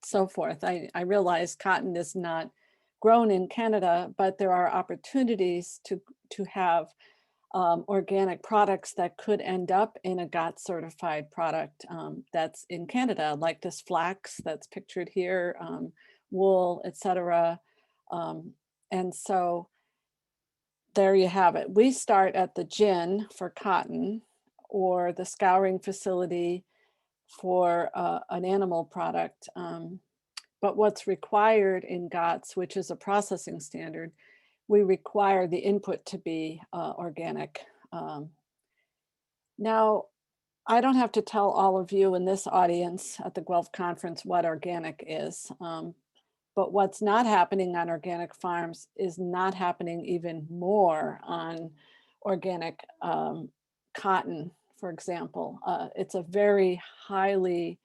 [SPEAKER 6] so forth. I realize cotton is not grown in Canada, but there are opportunities to have organic products that could end up in a GOTS certified product that's in Canada, like this flax that's pictured here, wool, etc. And so there you have it. We start at the gin for cotton or the scouring facility for an animal product. But what's required in GOTS, which is a processing standard, we require the input to be organic. Now, I don't have to tell all of you in this audience at the Guelph Conference what organic is, but what's not happening on organic farms is not happening even more on organic cotton, for example. It's a very highly,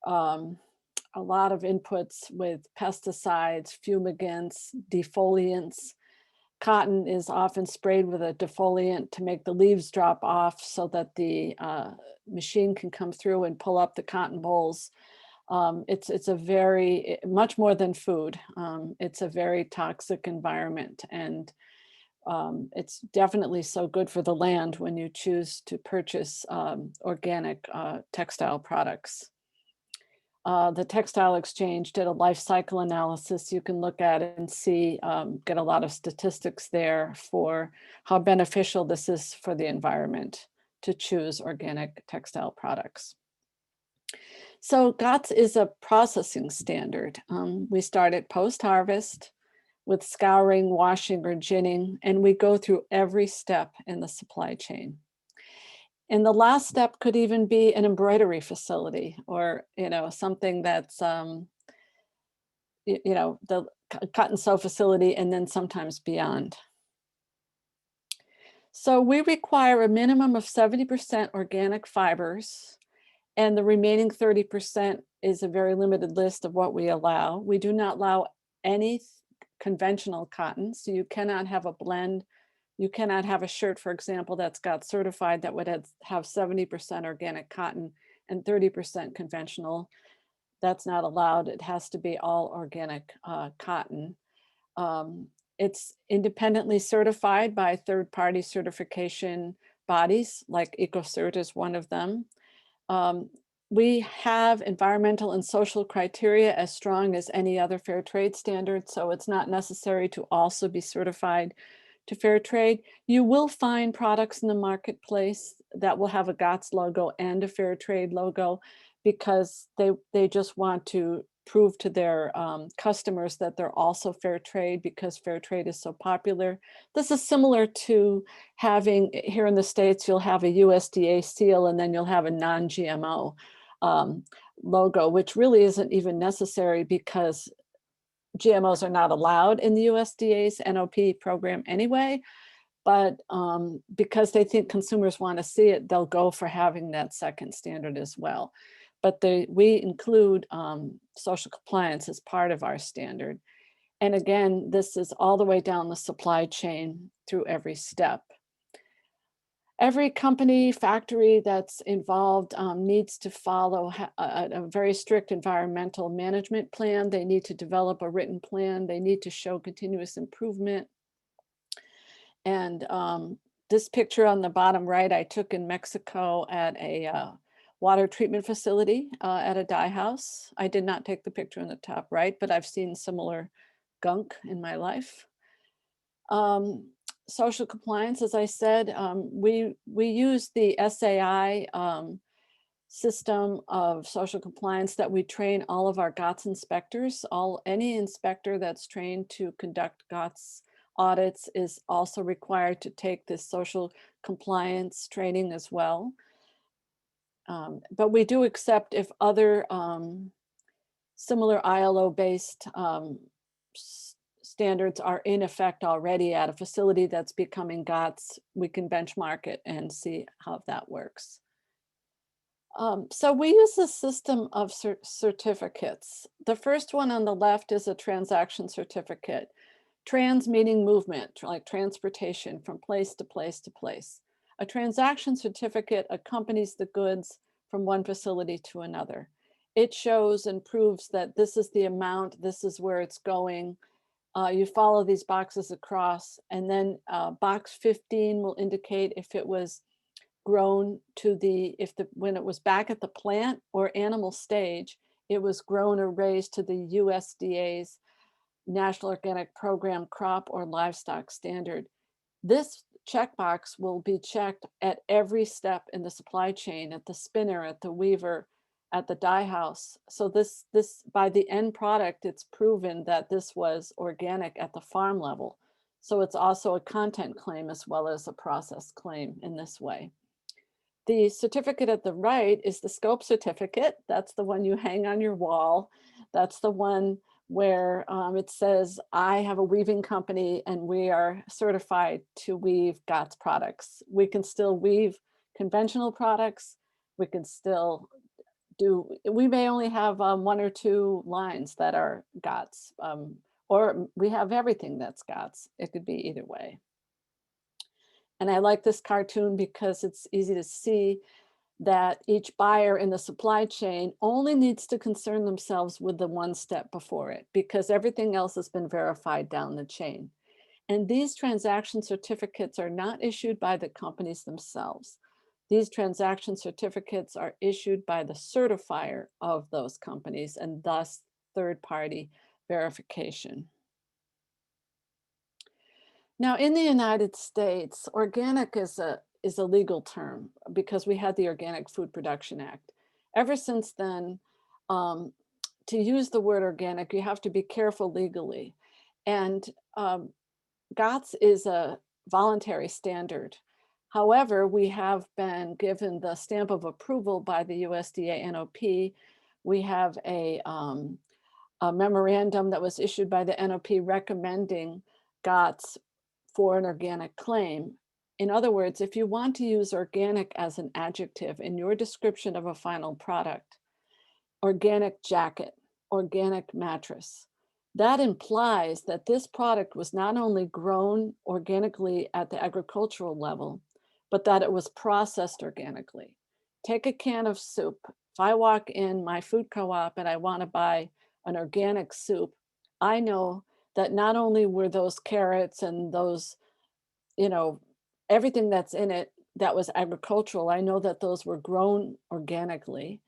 [SPEAKER 6] a lot of inputs with pesticides, fumigants, defoliants. Cotton is often sprayed with a defoliant to make the leaves drop off so that the machine can come through and pull up the cotton bolls. It's a very, much more than food. It's a very toxic environment, and it's definitely so good for the land when you choose to purchase organic textile products. The Textile Exchange did a life cycle analysis. You can look at it and see, get a lot of statistics there for how beneficial this is for the environment to choose organic textile products. So GOTS is a processing standard. We start at post-harvest with scouring, washing, or ginning, and we go through every step in the supply chain. And the last step could even be an embroidery facility, or something that's the cut and sew facility, and then sometimes beyond. So we require a minimum of 70% organic fibers, and the remaining 30% is a very limited list of what we allow. We do not allow any conventional cotton, so you cannot have a blend. You cannot have a shirt, for example, that's got certified that would have 70% organic cotton and 30% conventional. That's not allowed. It has to be all organic cotton. It's independently certified by third-party certification bodies, like Eco-cert is one of them. We have environmental and social criteria as strong as any other fair trade standard, so it's not necessary to also be certified to fair trade. You will find products in the marketplace that will have a GOTS logo and a fair trade logo because they just want to prove to their customers that they're also fair trade because fair trade is so popular. This is similar to having, here in the States, you'll have a USDA seal and then you'll have a non-GMO logo, which really isn't even necessary because GMOs are not allowed in the USDA's NOP program anyway, but because they think consumers want to see it, they'll go for having that second standard as well. But we include social compliance as part of our standard. And again, this is all the way down the supply chain through every step. Every company, factory that's involved needs to follow a very strict environmental management plan. They need to develop a written plan. They need to show continuous improvement. And this picture on the bottom right, I took in Mexico at a water treatment facility at a dye house. I did not take the picture on the top right, but I've seen similar gunk in my life. Social compliance, as I said, we use the SAI system of social compliance that we train all of our GOTS inspectors. Any inspector that's trained to conduct GOTS audits is also required to take this social compliance training as well. But we do accept if other similar ILO-based standards are in effect already at a facility that's becoming GOTS, we can benchmark it and see how that works. So we use a system of certificates. The first one on the left is a transaction certificate. Trans meaning movement, like transportation from place to place to place. A transaction certificate accompanies the goods from one facility to another. It shows and proves that this is the amount, this is where it's going. You follow these boxes across, and then box 15 will indicate if it was grown to when it was back at the plant or animal stage, it was grown or raised to the USDA's National Organic Program crop or livestock standard. This checkbox will be checked at every step in the supply chain, at the spinner, at the weaver, at the dye house. So this by the end product, it's proven that this was organic at the farm level. So it's also a content claim as well as a process claim in this way. The certificate at the right is the scope certificate. That's the one you hang on your wall. That's the one where it says, I have a weaving company and we are certified to weave GOTS products. We can still weave conventional products. We can still we may only have 1 or 2 lines that are GOTS, or we have everything that's GOTS. It could be either way. And I like this cartoon because it's easy to see that each buyer in the supply chain only needs to concern themselves with the one step before it, because everything else has been verified down the chain. And these transaction certificates are not issued by the companies themselves. These transaction certificates are issued by the certifier of those companies, and thus third-party verification. Now, in the United States, organic is a legal term because we had the Organic Food Production Act. Ever since then, to use the word organic, you have to be careful legally. And GOTS is a voluntary standard. However, we have been given the stamp of approval by the USDA NOP. We have a memorandum that was issued by the NOP recommending GOTS for an organic claim. In other words, if you want to use organic as an adjective in your description of a final product, organic jacket, organic mattress, that implies that this product was not only grown organically at the agricultural level, but that it was processed organically. Take a can of soup. If I walk in my food co-op and I want to buy an organic soup, I know that not only were those carrots and those, everything that's in it that was agricultural, I know that those were grown organically,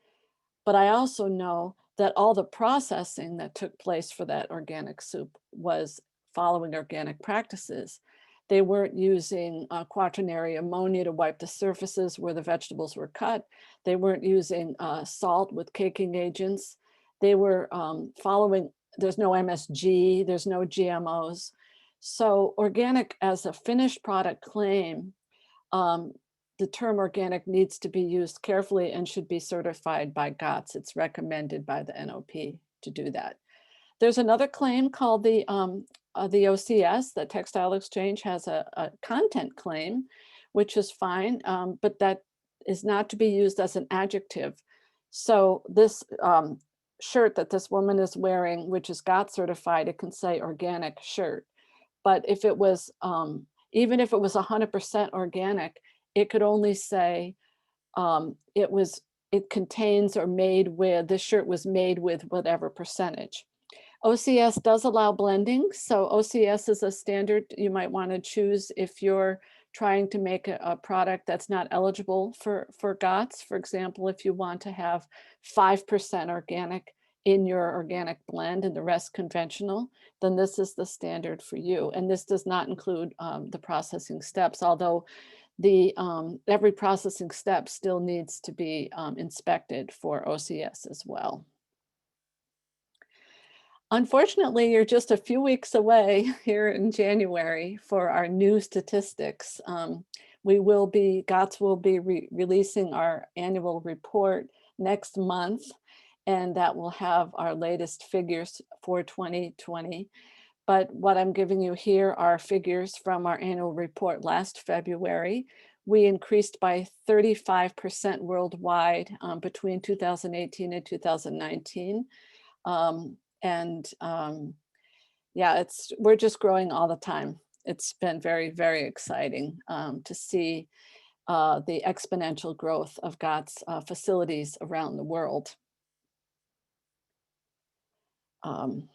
[SPEAKER 6] but I also know that all the processing that took place for that organic soup was following organic practices. They weren't using quaternary ammonia to wipe the surfaces where the vegetables were cut. They weren't using salt with caking agents. They were following, there's no MSG, there's no GMOs. So organic as a finished product claim, the term organic needs to be used carefully and should be certified by GOTS. It's recommended by the NOP to do that. There's another claim called the OCS, the Textile Exchange has a content claim, which is fine, but that is not to be used as an adjective. So this shirt that this woman is wearing, which is GOTS certified, it can say organic shirt. But if it was, even if it was 100% organic, it could only say it contains or made with, this shirt was made with whatever percentage. OCS does allow blending. So OCS is a standard you might want to choose if you're trying to make a product that's not eligible for GOTS. For example, if you want to have 5% organic in your organic blend and the rest conventional, then this is the standard for you. And this does not include the processing steps, although the every processing step still needs to be inspected for OCS as well. Unfortunately, you're just a few weeks away here in January for our new statistics. GOTS will be releasing our annual report next month, and that will have our latest figures for 2020. But what I'm giving you here are figures from our annual report last February. We increased by 35% worldwide between 2018 and 2019. Yeah, we're just growing all the time. It's been very, very exciting to see the exponential growth of GOTS facilities around the world. And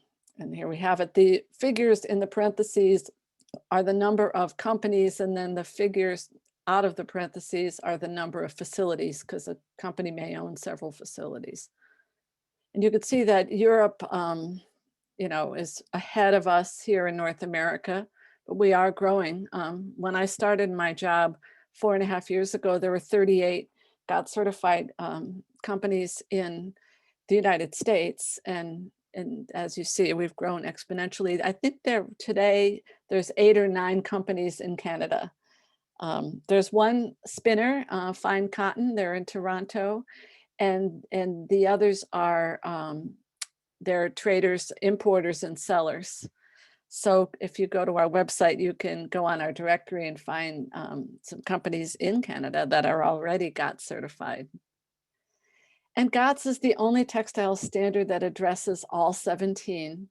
[SPEAKER 6] here we have it. The figures in the parentheses are the number of companies, and then the figures out of the parentheses are the number of facilities, because a company may own several facilities. And you can see that Europe, is ahead of us here in North America, but we are growing. When I started my job 4.5 years ago, there were 38 GOTS certified companies in the United States. And as you see, we've grown exponentially. I think today there's 8 or 9 companies in Canada. There's one spinner, Fine Cotton, they're in Toronto. And the others are, they're traders, importers, and sellers. So if you go to our website, you can go on our directory and find some companies in Canada that are already GOTS certified. And GOTS is the only textile standard that addresses all 17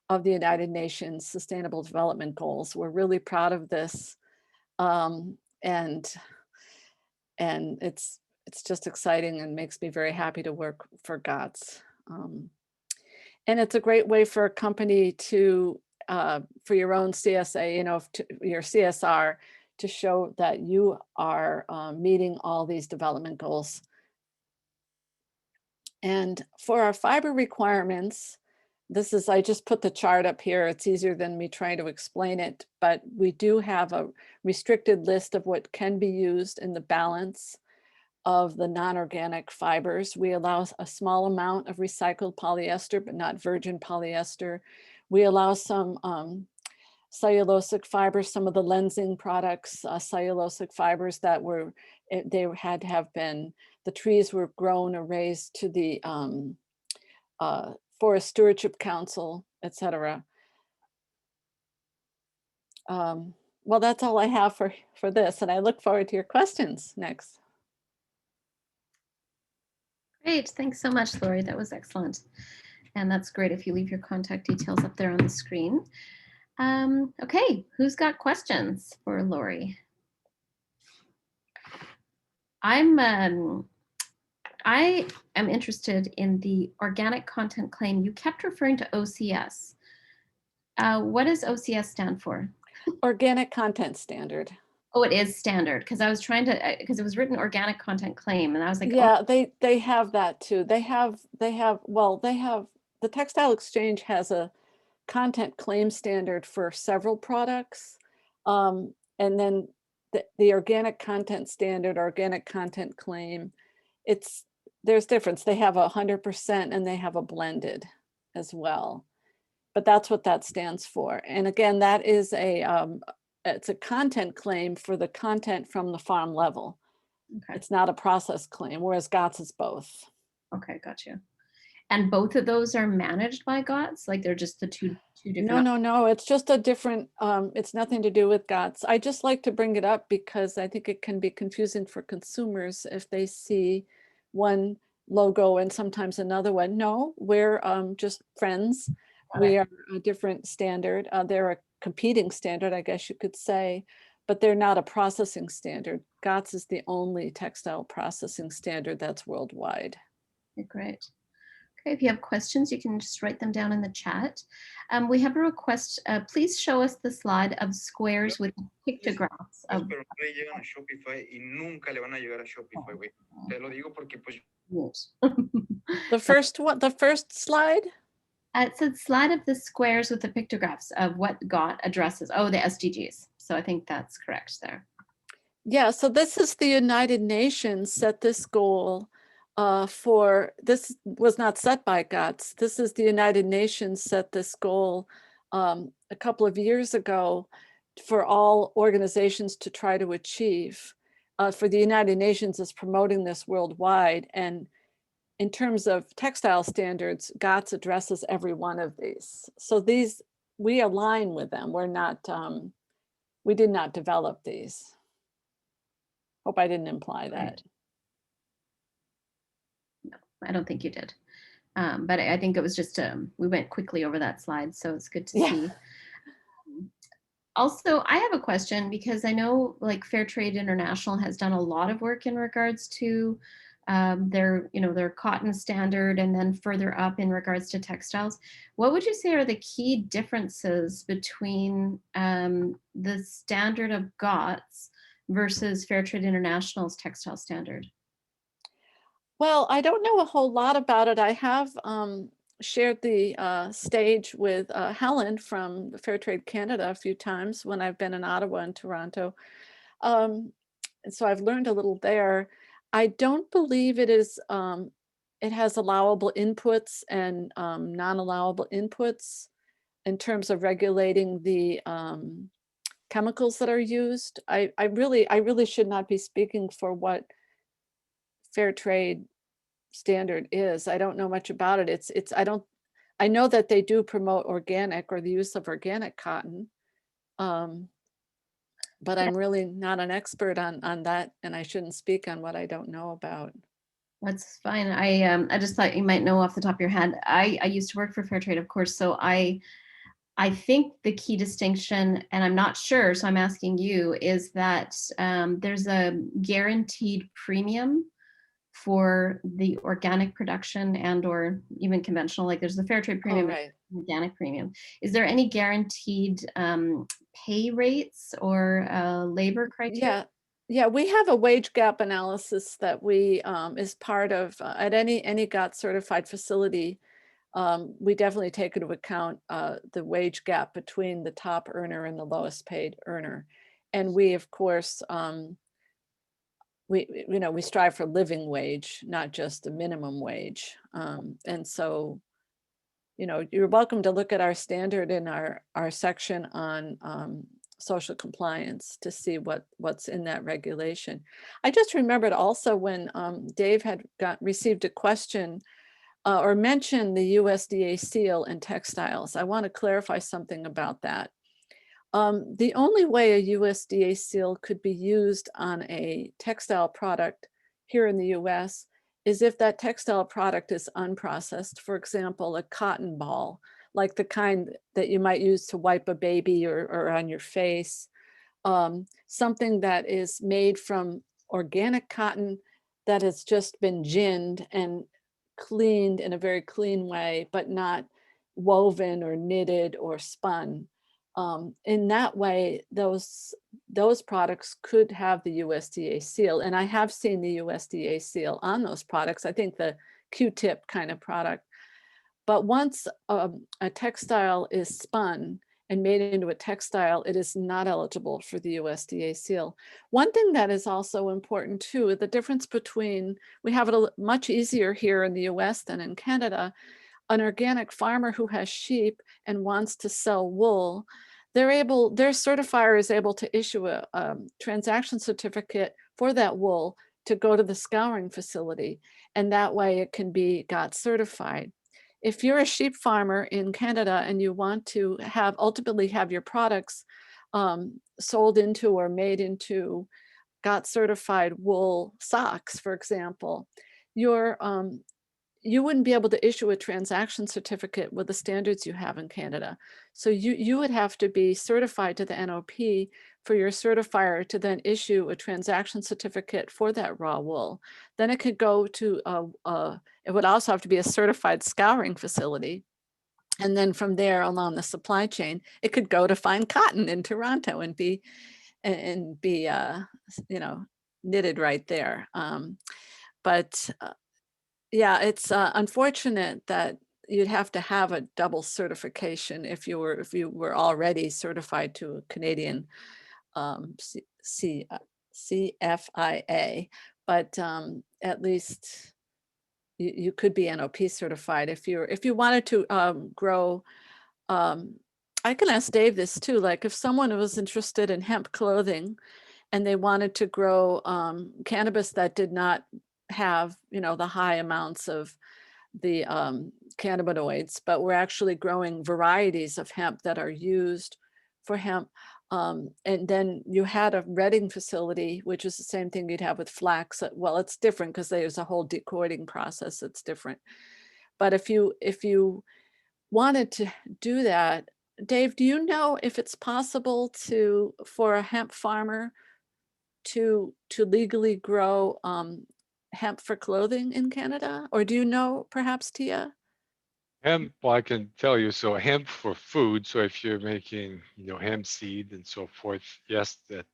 [SPEAKER 6] of the United Nations Sustainable Development Goals. We're really proud of this. And it's just exciting and makes me very happy to work for GOTS. And it's a great way for a company to, for your own CSA, your CSR, to show that you are meeting all these development goals. And for our fiber requirements, I just put the chart up here. It's easier than me trying to explain it, but we do have a restricted list of what can be used in the balance of the non-organic fibers. We allow a small amount of recycled polyester, but not virgin polyester. We allow some cellulosic fibers, some of the lensing products, cellulosic fibers that they had to have been, the trees were grown or raised to the Forest Stewardship Council, etc. Well, that's all I have for this, and I look forward to your questions next.
[SPEAKER 1] Great, thanks so much, Lori. That was excellent. And that's great if you leave your contact details up there on the screen. Okay, who's got questions for Lori? I am interested in the organic content claim. You kept referring to OCS. What does OCS stand for?
[SPEAKER 6] Organic Content Standard.
[SPEAKER 1] Oh, it is standard, because I was trying to, because it was written organic content claim, and I was like,
[SPEAKER 6] yeah, oh. They have that too. They have the Textile Exchange has a content claim standard for several products, and then the organic content standard, organic content claim, there's difference. They have 100% and they have a blended as well, but that's what that stands for. And again, that is it's a content claim for the content from the farm level. Okay. It's not a process claim, whereas GOTS is both.
[SPEAKER 1] Okay, gotcha. And both of those are managed by GOTS? Like they're just the two different?
[SPEAKER 6] No, it's just a different, it's nothing to do with GOTS. I just like to bring it up because I think it can be confusing for consumers if they see one logo and sometimes another one. No, we're just friends. We are a different standard. They're a competing standard, I guess you could say, but they're not a processing standard. GOTS is the only textile processing standard that's worldwide.
[SPEAKER 1] Okay, great. Okay, if you have questions, you can just write them down in the chat. We have a request. Please show us the slide of squares with pictographs of.
[SPEAKER 7] Pero no le llegan a Shopify y nunca le van a llegar a Shopify, güey. Te lo digo porque pues.
[SPEAKER 6] The first one, the first slide?
[SPEAKER 1] It said slide of the squares with the pictographs of what GOT addresses. Oh, the SDGs. So I think that's correct there.
[SPEAKER 6] Yeah, so this is the United Nations set this goal for, this was not set by GOTS. This is the United Nations set this goal a couple of years ago for all organizations to try to achieve. For the United Nations is promoting this worldwide, and in terms of textile standards, GOTS addresses every one of these. So these, we align with them. We're not, we did not develop these. Hope I didn't imply that.
[SPEAKER 1] No, I don't think you did. But I think it was just, we went quickly over that slide, so it's good to see. Also, I have a question because I know like Fair Trade International has done a lot of work in regards to their cotton standard, and then further up in regards to textiles. What would you say are the key differences between the standard of GOTS versus Fair Trade International's textile standard?
[SPEAKER 6] Well, I don't know a whole lot about it. I have shared the stage with Helen from Fair Trade Canada a few times when I've been in Ottawa and Toronto. And so I've learned a little there. I don't believe it is, it has allowable inputs and non-allowable inputs in terms of regulating the chemicals that are used. I really should not be speaking for what Fair Trade Standard is. I don't know much about it. I know that they do promote organic or the use of organic cotton. But I'm really not an expert on that, and I shouldn't speak on what I don't know about.
[SPEAKER 1] That's fine. I just thought you might know off the top of your head. I used to work for Fair Trade, of course, so I think the key distinction, and I'm not sure, so I'm asking you, is that there's a guaranteed premium for the organic production and or even conventional, like there's the Fair Trade premium, organic premium. Is there any guaranteed pay rates or labor criteria?
[SPEAKER 6] Yeah, we have a wage gap analysis that we is part of at any GOTS certified facility. We definitely take into account the wage gap between the top earner and the lowest paid earner. And we, of course, we strive for living wage, not just a minimum wage. And so, you're welcome to look at our standard in our section on social compliance to see what's in that regulation. I just remembered also when Dave had received a question or mentioned the USDA seal and textiles. I want to clarify something about that. The only way a USDA seal could be used on a textile product here in the US is if that textile product is unprocessed. For example, a cotton ball, like the kind that you might use to wipe a baby or on your face. Something that is made from organic cotton that has just been ginned and cleaned in a very clean way, but not woven or knitted or spun. In that way, those products could have the USDA seal. And I have seen the USDA seal on those products. I think the Q-tip kind of product. But once a textile is spun and made into a textile, it is not eligible for the USDA seal. One thing that is also important too, the difference between, we have it much easier here in the US than in Canada. An organic farmer who has sheep and wants to sell wool, their certifier is able to issue a transaction certificate for that wool to go to the scouring facility. And that way it can be GOTS certified. If you're a sheep farmer in Canada and you want to ultimately have your products sold into or made into GOTS certified wool socks, for example, you wouldn't be able to issue a transaction certificate with the standards you have in Canada. So you would have to be certified to the NOP for your certifier to then issue a transaction certificate for that raw wool. Then it could go to, it would also have to be a certified scouring facility. And then from there along the supply chain, it could go to fine cotton in Toronto and be you know, knitted right there. Yeah, it's unfortunate that you'd have to have a double certification if you were already certified to a Canadian CFIA, but at least you could be NOP certified if you wanted to grow. I can ask Dave this too. Like if someone was interested in hemp clothing and they wanted to grow cannabis that did not have, you know, the high amounts of the cannabinoids, but we're actually growing varieties of hemp that are used for hemp. And then you had a retting facility, which is the same thing you'd have with flax. Well, it's different because there's a whole decording process that's different. But if you wanted to do that, Dave, do you know if it's possible for a hemp farmer to legally grow hemp for clothing in Canada? Or do you know, perhaps, Tia?
[SPEAKER 2] Hemp, well, I can tell you, so hemp for food. So if you're making, you know, hemp seed and so forth, yes, that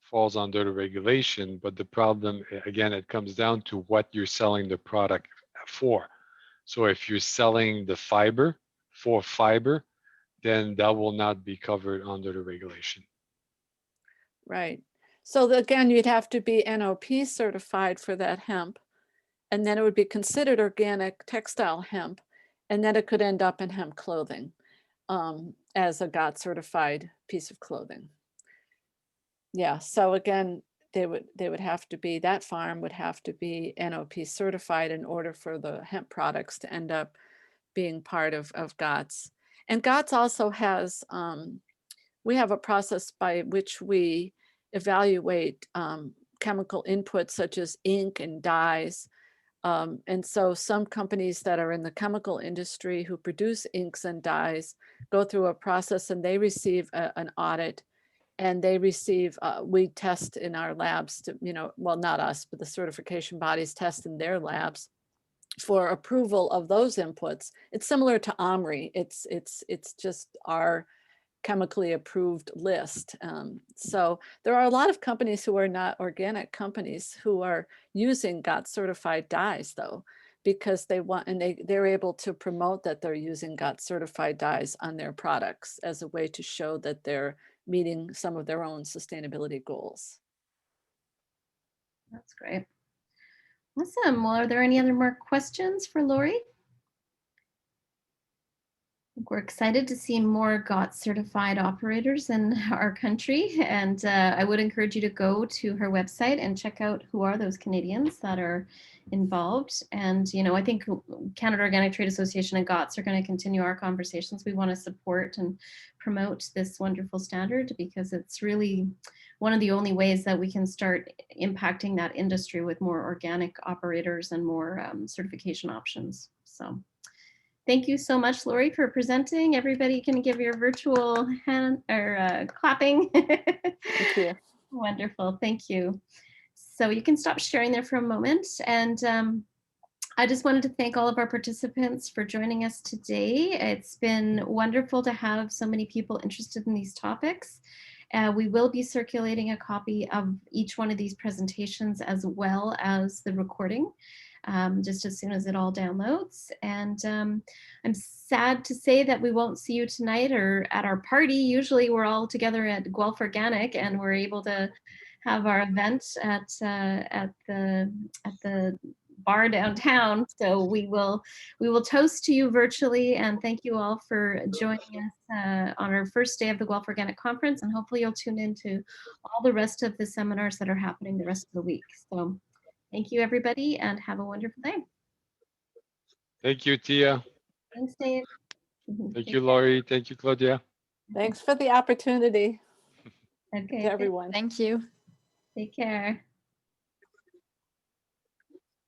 [SPEAKER 2] falls under the regulation. But the problem, again, it comes down to what you're selling the product for. So if you're selling the fiber for fiber, then that will not be covered under the regulation.
[SPEAKER 6] Right. So again, you'd have to be NOP certified for that hemp, and then it would be considered organic textile hemp, and then it could end up in hemp clothing as a GOTS certified piece of clothing. Yeah, so again, they would have to be, that farm would have to be NOP certified in order for the hemp products to end up being part of GOTS. And GOTS also has, we have a process by which we evaluate chemical inputs such as ink and dyes. And so some companies that are in the chemical industry who produce inks and dyes go through a process and they receive an audit, and they receive, we test in our labs to, you know, well, not us, but the certification bodies test in their labs for approval of those inputs. It's similar to OMRI. It's just our chemically approved list. So there are a lot of companies who are not organic companies who are using GOTS certified dyes though, because they want, and they're able to promote that they're using GOTS certified dyes on their products as a way to show that they're meeting some of their own sustainability goals.
[SPEAKER 1] That's great. Awesome. Well, are there any other more questions for Lori? We're excited to see more GOTS certified operators in our country, and I would encourage you to go to her website and check out who are those Canadians that are involved. And you know, I think Canada Organic Trade Association and GOTS are going to continue our conversations. We want to support and promote this wonderful standard because it's really one of the only ways that we can start impacting that industry with more organic operators and more certification options. So. Thank you so much, Lori, for presenting. Everybody can give your virtual hand or clapping.
[SPEAKER 6] Thank you.
[SPEAKER 1] Wonderful, thank you. So you can stop sharing there for a moment. And I just wanted to thank all of our participants for joining us today. It's been wonderful to have so many people interested in these topics. We will be circulating a copy of each one of these presentations as well as the recording. Just as soon as it all downloads. And I'm sad to say that we won't see you tonight or at our party. Usually we're all together at Guelph Organic and we're able to have our event at the bar downtown. So we will toast to you virtually, and thank you all for joining us on our first day of the Guelph Organic Conference, and hopefully you'll tune into all the rest of the seminars that are happening the rest of the week. So thank you, everybody, and have a wonderful day.
[SPEAKER 2] Thank you, Tia.
[SPEAKER 1] Thanks, Dave.
[SPEAKER 2] Thank you, Lori. Thank you, Claudia.
[SPEAKER 6] Thanks for the opportunity
[SPEAKER 1] Okay.
[SPEAKER 6] to everyone.
[SPEAKER 5] Thank you.
[SPEAKER 1] Take care.